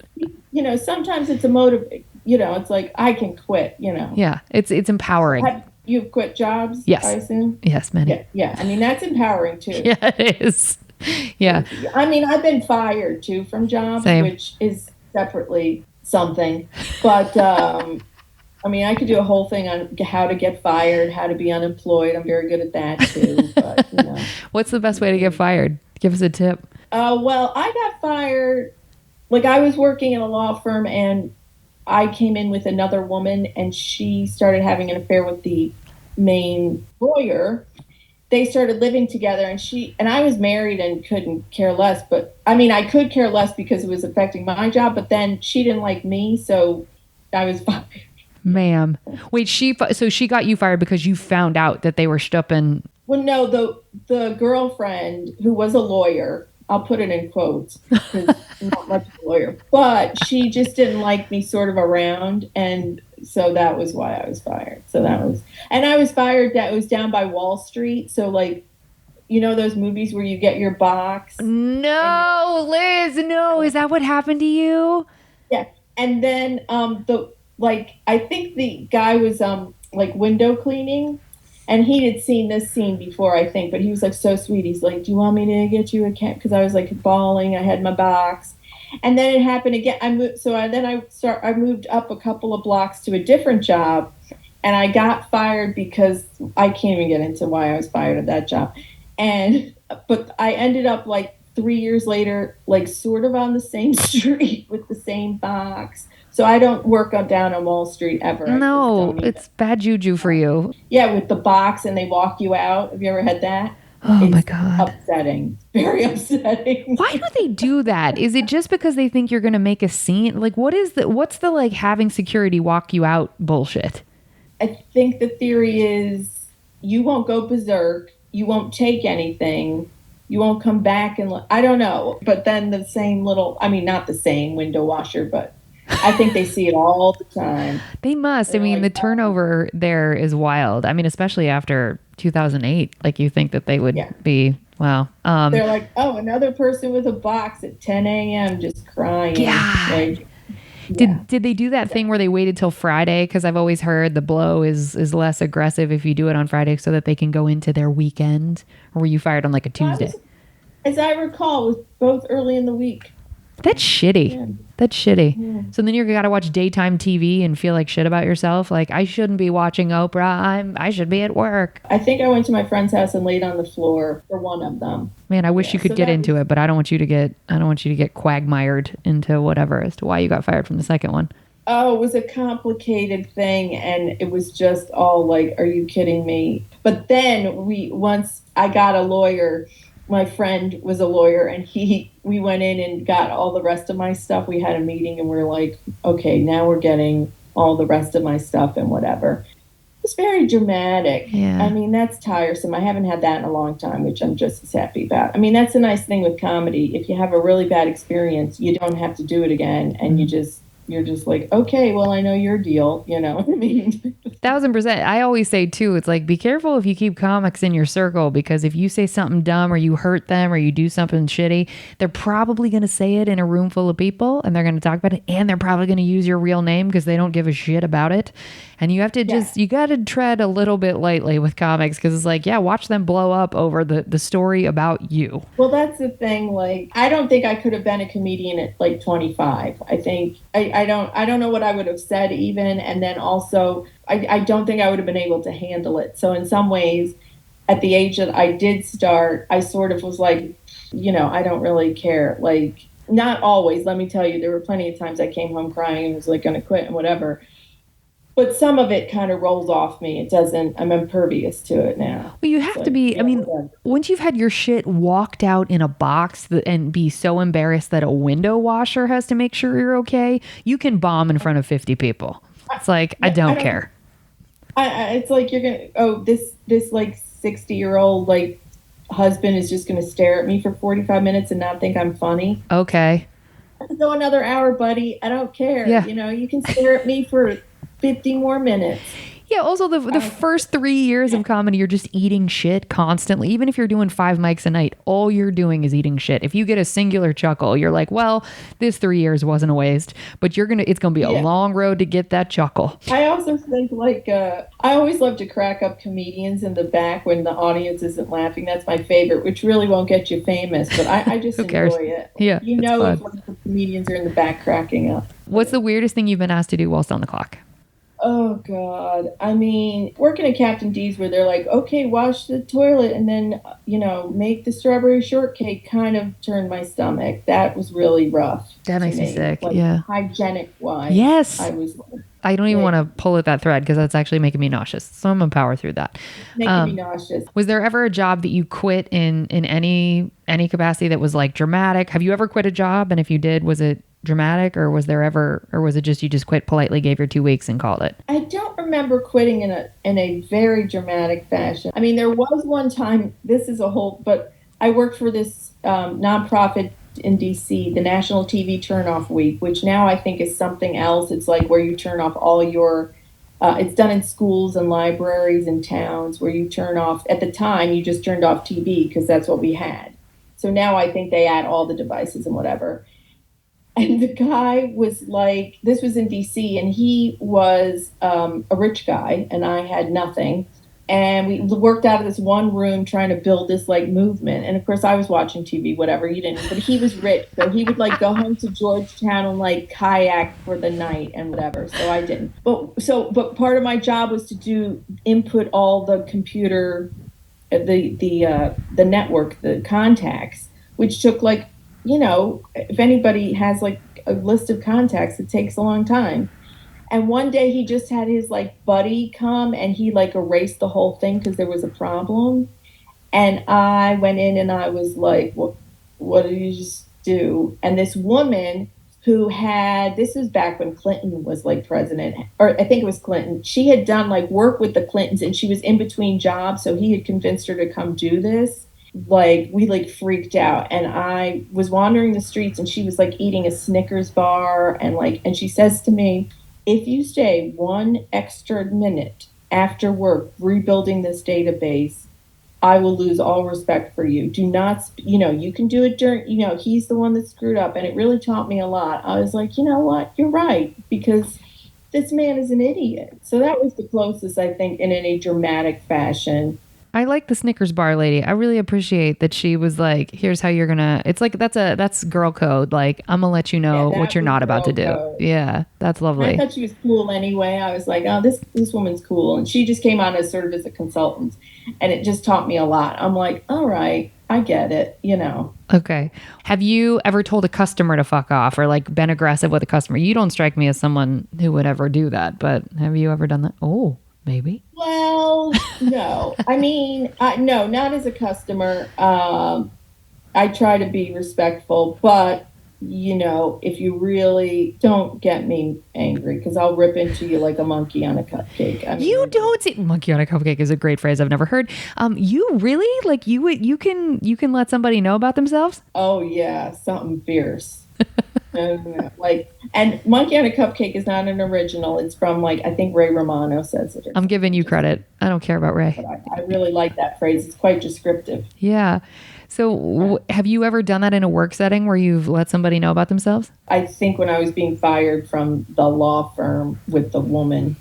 sometimes it's a motive. It's like, I can quit, Yeah, it's empowering. You've quit jobs, yes. I assume? Yes, many. Yeah. I mean, that's empowering, too. Yeah, it is. Yeah. I mean, I've been fired, too, from jobs, Same. Which is separately something. But, I mean, I could do a whole thing on how to get fired, how to be unemployed. I'm very good at that, too. But, What's the best way to get fired? Give us a tip. Well, I got fired. Like, I was working in a law firm, and I came in with another woman, and she started having an affair with the main lawyer. They started living together, and I was married and couldn't care less. But I mean, I could care less because it was affecting my job. But then she didn't like me, so I was fired. Ma'am, wait, so she got you fired because you found out that they were stupping. Well, no, the girlfriend, who was a lawyer, I'll put it in quotes because I'm not much of a lawyer, but she just didn't like me sort of around. And so that was why I was fired. And I was fired, that was down by Wall Street. So like, those movies where you get your box. No, Liz, no. Is that what happened to you? Yeah. And then, I think the guy was, window cleaning. And he had seen this scene before, I think, but he was like so sweet. He's like, "Do you want me to get you a cat?" Because I was like bawling. I had my box, and then it happened again. I moved up a couple of blocks to a different job, and I got fired because I can't even get into why I was fired at that job. But I ended up like 3 years later, like sort of on the same street with the same box. So I don't work down on Wall Street ever. No, it's bad juju for you. Yeah, with the box and they walk you out. Have you ever had that? Oh, my God. Upsetting. Very upsetting. Why do they do that? Is it just because they think you're going to make a scene? Like, what's the like having security walk you out bullshit? I think the theory is you won't go berserk. You won't take anything. You won't come back and I don't know. But then the same not the same window washer, but I think they see it all the time. They must. I mean, the turnover there is wild. I mean, especially after 2008, like you think that they would be, wow. They're like, oh, another person with a box at 10 a.m. just crying. Yeah. Like, Did they do that thing where they waited till Friday? Because I've always heard the blow is less aggressive if you do it on Friday so that they can go into their weekend. Or were you fired on like a Tuesday? As I recall, it was both early in the week. That's shitty. Yeah. That's shitty. Yeah. So then you're got to watch daytime TV and feel like shit about yourself. Like, I shouldn't be watching Oprah. I should be at work. I think I went to my friend's house and laid on the floor for one of them. Man, I wish you could get into it, but I don't want you to get quagmired into whatever as to why you got fired from the second one. Oh, it was a complicated thing, and it was just all like, are you kidding me? But then once I got a lawyer, my friend was a lawyer, and we went in and got all the rest of my stuff. We had a meeting, and we're like, okay, now we're getting all the rest of my stuff and whatever. It's very dramatic. Yeah. I mean, that's tiresome. I haven't had that in a long time, which I'm just as happy about. I mean, that's the nice thing with comedy. If you have a really bad experience, you don't have to do it again, and you just you're just like, okay, well, I know your deal. You know what I mean? 1000%. I always say too, it's like, be careful if you keep comics in your circle, because if you say something dumb or you hurt them or you do something shitty, they're probably going to say it in a room full of people and they're going to talk about it, and they're probably going to use your real name because they don't give a shit about it. And you have to you got to tread a little bit lightly with comics, because it's like, yeah, watch them blow up over the story about you. Well, that's the thing. Like, I don't think I could have been a comedian at like 25. I think I don't know what I would have said even. And then also, I don't think I would have been able to handle it. So in some ways, at the age that I did start, I sort of was like, I don't really care. Like, not always, let me tell you, there were plenty of times I came home crying and was like going to quit and whatever. But some of it kind of rolls off me. It doesn't, I'm impervious to it now. Well, you have to be, I mean, once you've had your shit walked out in a box and be so embarrassed that a window washer has to make sure you're okay, you can bomb in front of 50 people. It's like, I don't care. It's like, you're going to, this like 60-year-old like husband is just going to stare at me for 45 minutes and not think I'm funny. Okay. Go another hour, buddy. I don't care. Yeah. You can stare at me for 50 more minutes. Yeah, also the first 3 years of comedy, you're just eating shit constantly. Even if you're doing 5 mics a night, all you're doing is eating shit. If you get a singular chuckle, you're like, well, this 3 years wasn't a waste, but it's gonna be a long road to get that chuckle. I also think I always love to crack up comedians in the back when the audience isn't laughing. That's my favorite, which really won't get you famous, but I just enjoy it. Yeah, if like, the comedians are in the back cracking up. What's the weirdest thing you've been asked to do whilst on the clock? Oh, God. I mean, working at Captain D's where they're like, okay, wash the toilet and then, make the strawberry shortcake, kind of turned my stomach. That was really rough. That makes me sick. Like, yeah. Hygienic-wise. Yes. I don't even want to pull at that thread because that's actually making me nauseous. So I'm going to power through that. Making me nauseous. Was there ever a job that you quit in any capacity that was like dramatic? Have you ever quit a job? And if you did, was it dramatic, or was it just you just quit politely, gave your 2 weeks and called it? I don't remember quitting in a very dramatic fashion. I mean, there was one time, but I worked for this nonprofit in DC, the National TV Turnoff Week, which now I think is something else. It's like where you turn off all your it's done in schools and libraries and towns, where you turn off, at the time you just turned off TV because that's what we had. So now I think they add all the devices and whatever. And the guy was like, this was in DC, and he was a rich guy, and I had nothing. And we worked out of this one room trying to build this like movement. And of course, I was watching TV, whatever, you didn't. But he was rich, so he would like go home to Georgetown and like kayak for the night and whatever. So I didn't. But part of my job was to input all the computer, the network, the contacts, which took like, if anybody has like a list of contacts, it takes a long time. And one day he just had his like buddy come and he like erased the whole thing because there was a problem. And I went in and I was like, what did you just do? And this woman this was back when Clinton was like president, or I think it was Clinton. She had done like work with the Clintons and she was in between jobs. So he had convinced her to come do this. Like, we like freaked out, and I was wandering the streets and she was like eating a Snickers bar, and she says to me, if you stay 1 extra minute after work rebuilding this database, I will lose all respect for you. Do not, you can do it during, he's the one that screwed up. And it really taught me a lot. I was like, you know what, you're right, because this man is an idiot. So that was the closest, I think, in any dramatic fashion. I like the Snickers bar lady. I really appreciate that she was like, here's how you're gonna, it's like, that's girl code. Like, I'm gonna let you know what you're not about to do. Code. Yeah, that's lovely. I thought she was cool anyway. I was like, oh, this woman's cool. And she just came on as sort of as a consultant, and it just taught me a lot. I'm like, all right, I get it, Okay. Have you ever told a customer to fuck off or like been aggressive with a customer? You don't strike me as someone who would ever do that, but have you ever done that? Oh, maybe. Well, no. I mean, no, not as a customer. I try to be respectful, but, if you really don't get me angry, because I'll rip into you like a monkey on a cupcake. I mean, you don't see monkey on a cupcake is a great phrase I've never heard. You really you can let somebody know about themselves? Oh yeah, something fierce. No, no, no. Like, and Monkey on a Cupcake is not an original. It's from like I think Ray Romano says it. Or I'm giving something. you credit. I don't care about But Ray. I really like that phrase. It's quite descriptive. Yeah. So have you ever done that in a work setting where you've let somebody know about themselves? I think when I was being fired from the law firm with the woman,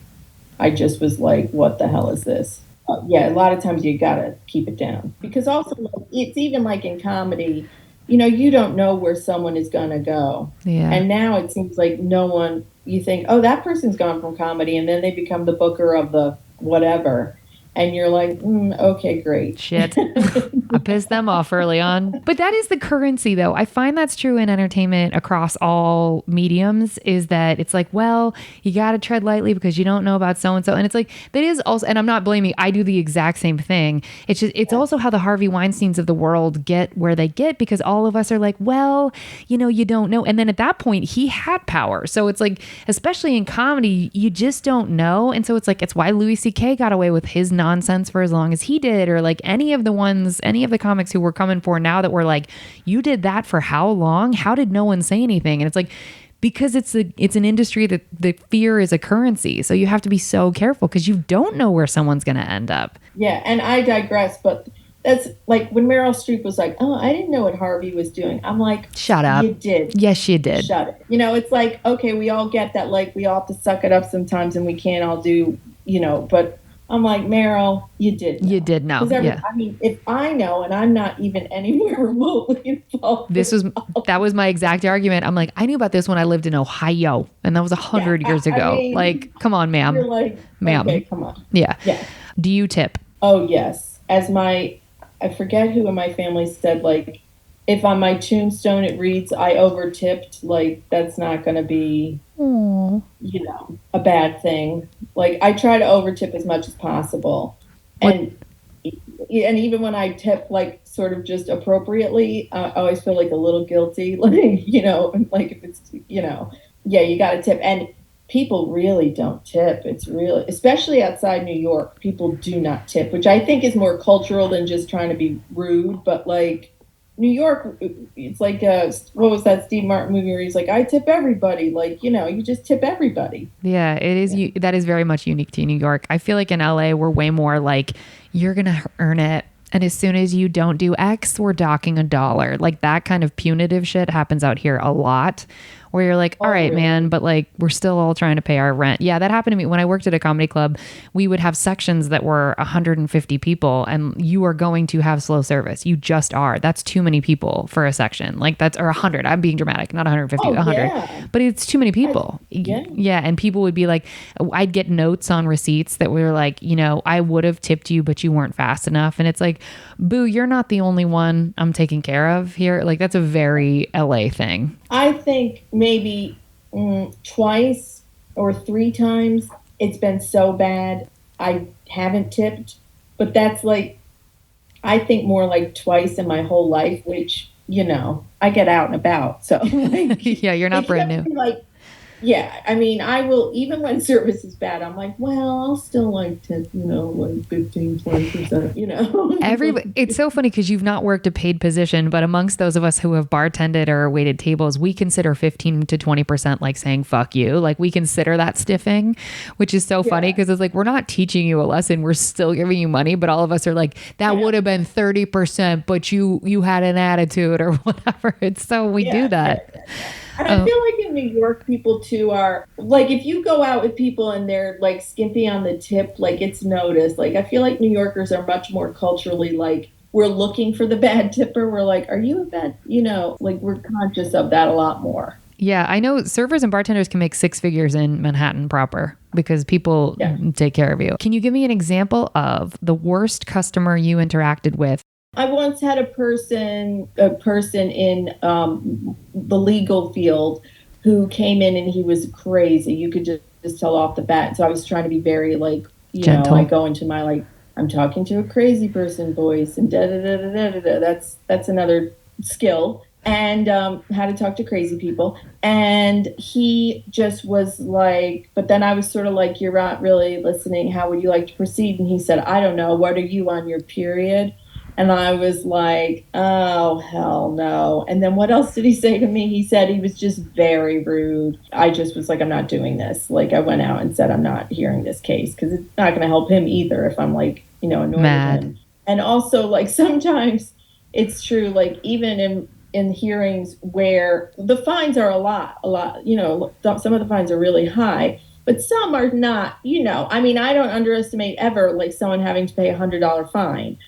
I just was like, what the hell is this? Yeah, a lot of times you got to keep it down because also like, it's even like in comedy, you don't know where someone is going to go. Yeah. And now it seems like no one, you think, oh, that person's gone from comedy and then they become the booker of the whatever. And you're like, okay, great. Shit. I pissed them off early on. But that is the currency, though. I find that's true in entertainment across all mediums is that it's like, well, you got to tread lightly because you don't know about so-and-so. And it's like, that is also, and I'm not blaming, I do the exact same thing. It's just, it's also how the Harvey Weinsteins of the world get where they get because all of us are like, well, you don't know. And then at that point, he had power. So it's like, especially in comedy, you just don't know. And so it's like, it's why Louis C.K. got away with his nonsense for as long as he did, or like any of the comics who were coming for now that were like, you did that for how long? How did no one say anything? And it's like, because it's an industry that the fear is a currency. So you have to be so careful because you don't know where someone's going to end up. Yeah. And I digress, but that's like when Meryl Streep was like, oh, I didn't know what Harvey was doing. I'm like, shut up. You did. Yes, you did. Shut it. It's like, okay, we all get that. Like we all have to suck it up sometimes and we can't all do, but I'm like, Meryl, you did know. You did know. Yeah. I mean, if I know and I'm not even anywhere remotely involved. That was my exact argument. I'm like, I knew about this when I lived in Ohio and that was 100 years ago. I mean, like, come on, ma'am. You're like, ma'am. Okay, come on. Yeah. Yeah. Do you tip? Oh, yes. I forget who in my family said, like, if on my tombstone it reads, I over tipped, like, that's not going to be, a bad thing. Like, I try to over tip as much as possible. And even when I tip, like, sort of just appropriately, I always feel like a little guilty. Like, like if it's, yeah, you got to tip. And people really don't tip. It's really, especially outside New York, people do not tip, which I think is more cultural than just trying to be rude. But like New York, it's like, what was that Steve Martin movie where he's like, I tip everybody. Like, you just tip everybody. Yeah, it is. Yeah. That is very much unique to New York. I feel like in LA, we're way more like, you're going to earn it. And as soon as you don't do X, we're docking $1. Like that kind of punitive shit happens out here a lot. Where you're like, all right, man, but like we're still all trying to pay our rent. Yeah, that happened to me when I worked at a comedy club. We would have sections that were 150 people and you are going to have slow service. You just are. That's too many people for a section. Like or 100. I'm being dramatic, not 150, 100. Yeah. But it's too many people. Yeah. And people would be like, I'd get notes on receipts that were like, I would have tipped you, but you weren't fast enough. And it's like, boo, you're not the only one I'm taking care of here. Like that's a very LA thing. I think maybe twice or 3 times it's been so bad I haven't tipped. But that's like, I think more like twice in my whole life, which, I get out and about. So like, yeah, you're not brand new. Like, yeah, I mean, I will, even when service is bad, I'm like, well, I'll still like to, like 15, 20%, It's so funny because you've not worked a paid position, but amongst those of us who have bartended or waited tables, we consider 15 to 20% like saying, fuck you. Like we consider that stiffing, which is so funny because it's like, we're not teaching you a lesson. We're still giving you money, but all of us are like, that would have been 30%, but you had an attitude or whatever. It's so we do that. And I feel like in New York, people too are like, if you go out with people and they're like skimpy on the tip, like it's noticed. Like, I feel like New Yorkers are much more culturally like, we're looking for the bad tipper. We're like, are you a bad, like we're conscious of that a lot more. Yeah, I know servers and bartenders can make 6 figures in Manhattan proper because people take care of you. Can you give me an example of the worst customer you interacted with? I once had a person in the legal field who came in and he was crazy. You could just tell off the bat. So I was trying to be very like, gentle. I go into my like, I'm talking to a crazy person voice and da da da da da da. That's another skill. And how to talk to crazy people. And he just was like, but then I was sort of like, you're not really listening. How would you like to proceed? And he said, I don't know. What are you on your period? And I was like, oh, hell no. And then what else did he say to me? He said he was just very rude. I just was like, I'm not doing this. Like, I went out and said, I'm not hearing this case because it's not going to help him either if I'm like, annoyed Mad. with him. And also, like, sometimes it's true, like, even in hearings where the fines are a lot, some of the fines are really high, but some are not, I mean, I don't underestimate ever like someone having to pay $100 fine.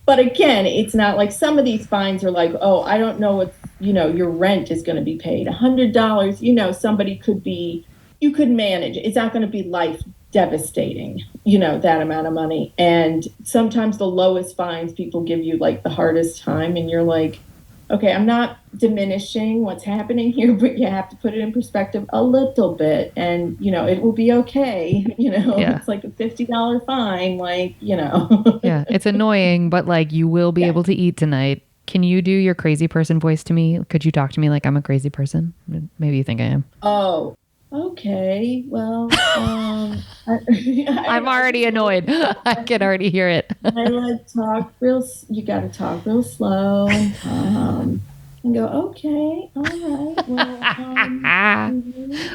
But again, it's not like some of these fines are like, oh, I don't know what, your rent is going to be paid. $100, somebody you could manage. It's not going to be life devastating, that amount of money. And sometimes the lowest fines people give you like the hardest time. And you're like, okay, I'm not diminishing what's happening here, but you have to put it in perspective a little bit. And, it will be okay. Yeah. It's like a $50 fine, Yeah, it's annoying, but like you will be able to eat tonight. Can you do your crazy person voice to me? Could you talk to me like I'm a crazy person? Maybe you think I am. Oh, okay. Well, I'm already annoyed. I can already hear it. I like you got to talk real slow and calm and go, okay, all right. Well,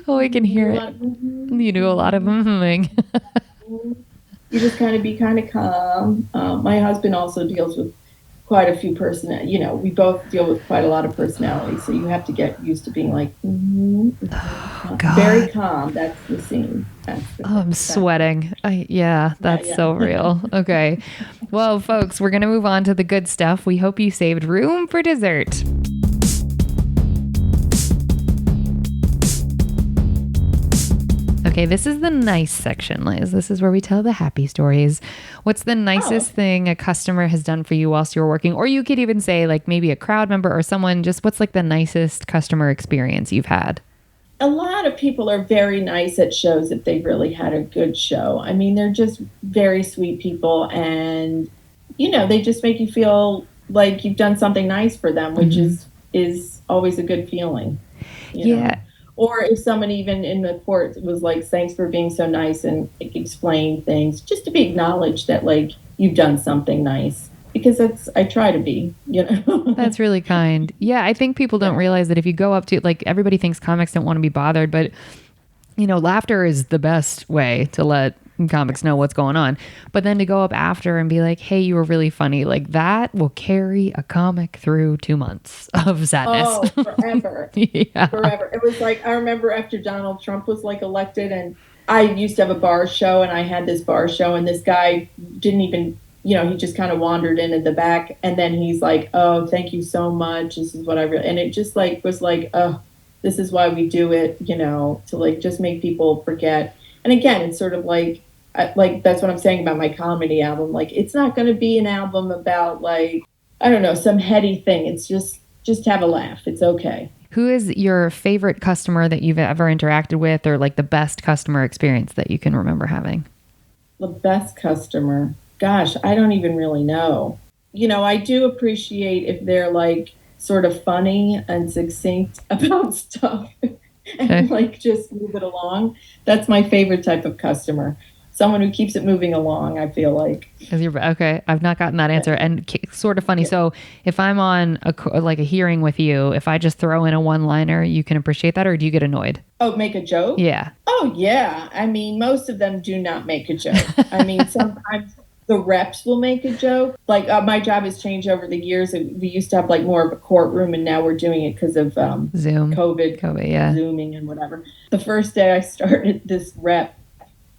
Oh, I can hear it. You do a lot of You just kind of be kind of calm. My husband also deals with quite a few we both deal with quite a lot of personalities. So you have to get used to being like, very calm. That's the scene. I'm sweating. That's so real. Okay. Well, folks, we're going to move on to the good stuff. We hope you saved room for dessert. Okay, this is the nice section, Liz. This is where we tell the happy stories. What's the nicest thing a customer has done for you whilst you're working? Or you could even say like maybe a crowd member or someone, just what's like the nicest customer experience you've had? A lot of people are very nice at shows if they really had a good show. I mean, they're just very sweet people and, they just make you feel like you've done something nice for them, which is always a good feeling. You know? Or if someone even in the court was like, thanks for being so nice and explain things, just to be acknowledged that like you've done something nice. Because I try to be, That's really kind. Yeah, I think people don't realize that if you go up to, like, everybody thinks comics don't want to be bothered, but, laughter is the best way to let comics know what's going on. But then to go up after and be like, hey, you were really funny, like that will carry a comic through 2 months of sadness. Oh, forever. Yeah. Forever. It was like, I remember after Donald Trump was like elected and I used to have a bar show and I had this bar show and this guy didn't even, he just kind of wandered in at the back and then he's like, oh, thank you so much. This is what I really, and it just like was like, oh, this is why we do it, to like just make people forget. And again, it's sort of like that's what I'm saying about my comedy album. Like, it's not going to be an album about like, I don't know, some heady thing. It's just have a laugh. It's okay. Who is your favorite customer that you've ever interacted with, or like the best customer experience that you can remember having? The best customer. Gosh, I don't even really know. I do appreciate if they're like sort of funny and succinct about stuff and like just move it along. That's my favorite type of customer. Someone who keeps it moving along, I feel like. Okay, I've not gotten that answer. And sort of funny. So if I'm on a hearing with you, if I just throw in a one-liner, you can appreciate that, or do you get annoyed? Oh, make a joke? Yeah. Oh, yeah. I mean, most of them do not make a joke. I mean, sometimes the reps will make a joke. Like my job has changed over the years. We used to have like more of a courtroom, and now we're doing it because of Zoom, COVID, yeah, Zooming and whatever. The first day I started, this rep,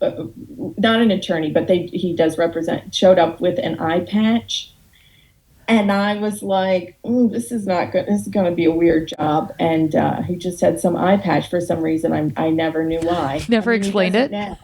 not an attorney, but he does represent, showed up with an eye patch. And I was like, this is not good. This is going to be a weird job. And he just had some eye patch for some reason. I never knew why. Never explained it? Now.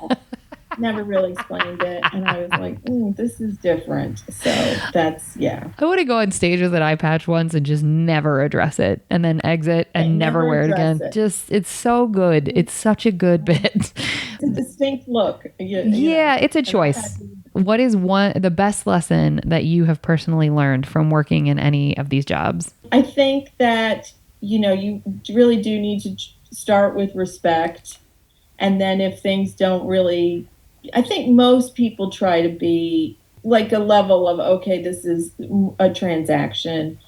Never really explained it. And I was like, this is different. So that's, yeah. I want to go on stage with an eye patch once and just never address it and then exit and never wear it again. It's so good. It's such a good bit. It's a distinct look. Yeah, it's a choice. What is the best lesson that you have personally learned from working in any of these jobs? I think that, you really do need to start with respect. And then if things don't really, I think most people try to be like a level of, okay, this is a transaction.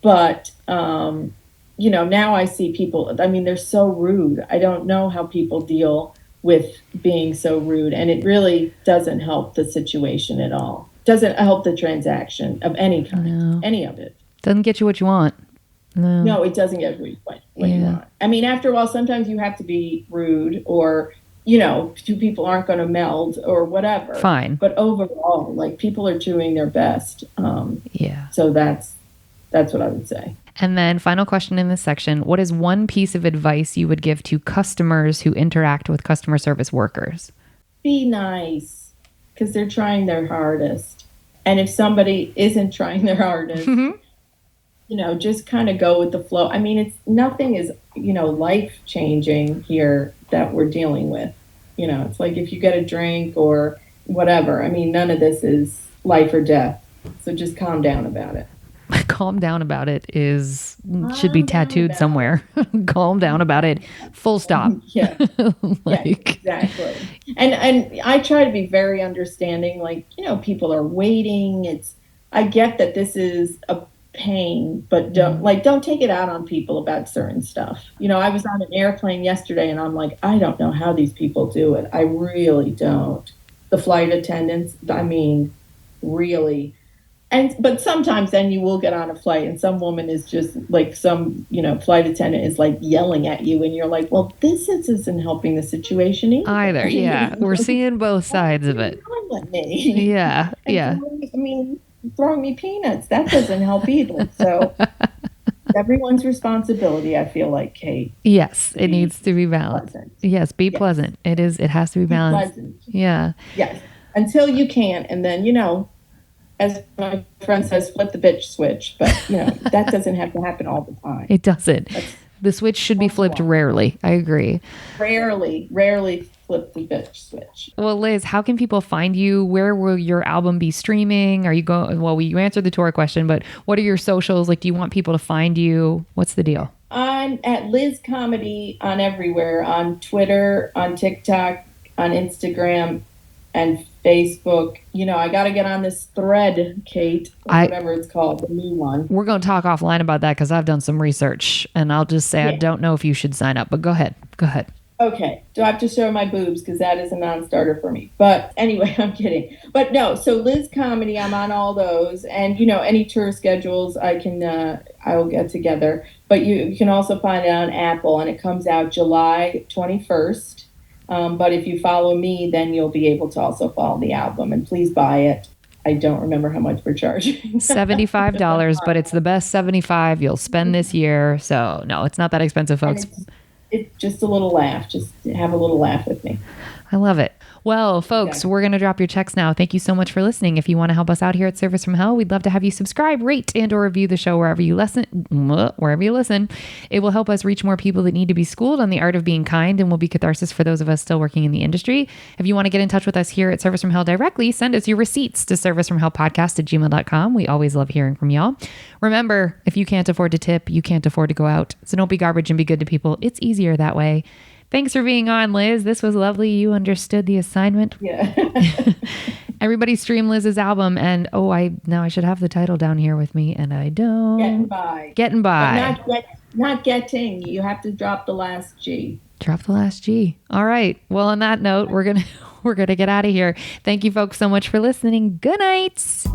But, now I see people, I mean, they're so rude. I don't know how people deal with being so rude. And it really doesn't help the situation at all. Doesn't help the transaction of any kind, No. any of it. Doesn't get you what you want. No. No, it doesn't get what you Yeah. want. I mean, after a while, sometimes you have to be rude or, two people aren't going to meld or whatever. Fine. But overall, like people are doing their best. Yeah. So that's what I would say. And then final question in this section, what is one piece of advice you would give to customers who interact with customer service workers? Be nice because they're trying their hardest. And if somebody isn't trying their hardest, just kind of go with the flow. I mean, nothing is, life changing here that we're dealing with. It's like if you get a drink or whatever, I mean, none of this is life or death. So just calm down about it. Calm down about it should be tattooed somewhere. Calm down about it. Full stop. Yeah. Yeah, exactly. And I try to be very understanding. Like, people are waiting. I get that this is a pain, but don't take it out on people about certain stuff. I was on an airplane yesterday and I'm like, I don't know how these people do it. I really don't. The flight attendants, I mean, really. But sometimes then you will get on a flight and some woman is just like some, flight attendant is like yelling at you and you're like, well, this isn't helping the situation either. Yeah. We're seeing both sides of it. Yeah. Yeah. I mean, throwing me peanuts, that doesn't help either. So everyone's responsibility, I feel like, Kate. Yes. It needs to be balanced. Pleasant. Yes. Be pleasant. It has to be balanced. Pleasant. Yeah. Yes. Until you can't. And then, as my friend says, flip the bitch switch. But, that doesn't have to happen all the time. It doesn't. The switch should be flipped rarely. I agree. Rarely flip the bitch switch. Well, Liz, how can people find you? Where will your album be streaming? Are you going? Well, you answered the tour question, but what are your socials? Like, do you want people to find you? What's the deal? I'm at Liz Comedy on everywhere, on Twitter, on TikTok, on Instagram, and Facebook. I got to get on this thread, Kate, or whatever it's called, the new one. We're going to talk offline about that because I've done some research and I'll just say I don't know if you should sign up, but go ahead. Okay. Do I have to show my boobs? Because that is a non-starter for me. But anyway, I'm kidding. But no, so Liz Comedy, I'm on all those. And, any tour schedules I will get together. But you can also find it on Apple and it comes out July 21st. But if you follow me, then you'll be able to also follow the album. And please buy it. I don't remember how much we're charging. $75, but it's the best $75 you'll spend this year. So, no, it's not that expensive, folks. It's just a little laugh. Just have a little laugh with me. I love it. Well, folks, we're going to drop your checks now. Thank you so much for listening. If you want to help us out here at Service from Hell, we'd love to have you subscribe, rate, and or review the show wherever you listen. It will help us reach more people that need to be schooled on the art of being kind and will be catharsis for those of us still working in the industry. If you want to get in touch with us here at Service from Hell directly, send us your receipts to servicefromhellpodcast@gmail.com. We always love hearing from y'all. Remember, if you can't afford to tip, you can't afford to go out. So don't be garbage and be good to people. It's easier that way. Thanks for being on, Liz. This was lovely. You understood the assignment. Yeah. Everybody stream Liz's album. And now I should have the title down here with me, and I don't. Getting by. Not getting. You have to drop the last G. Drop the last G. All right. Well, on that note, we're gonna get out of here. Thank you, folks, so much for listening. Good night.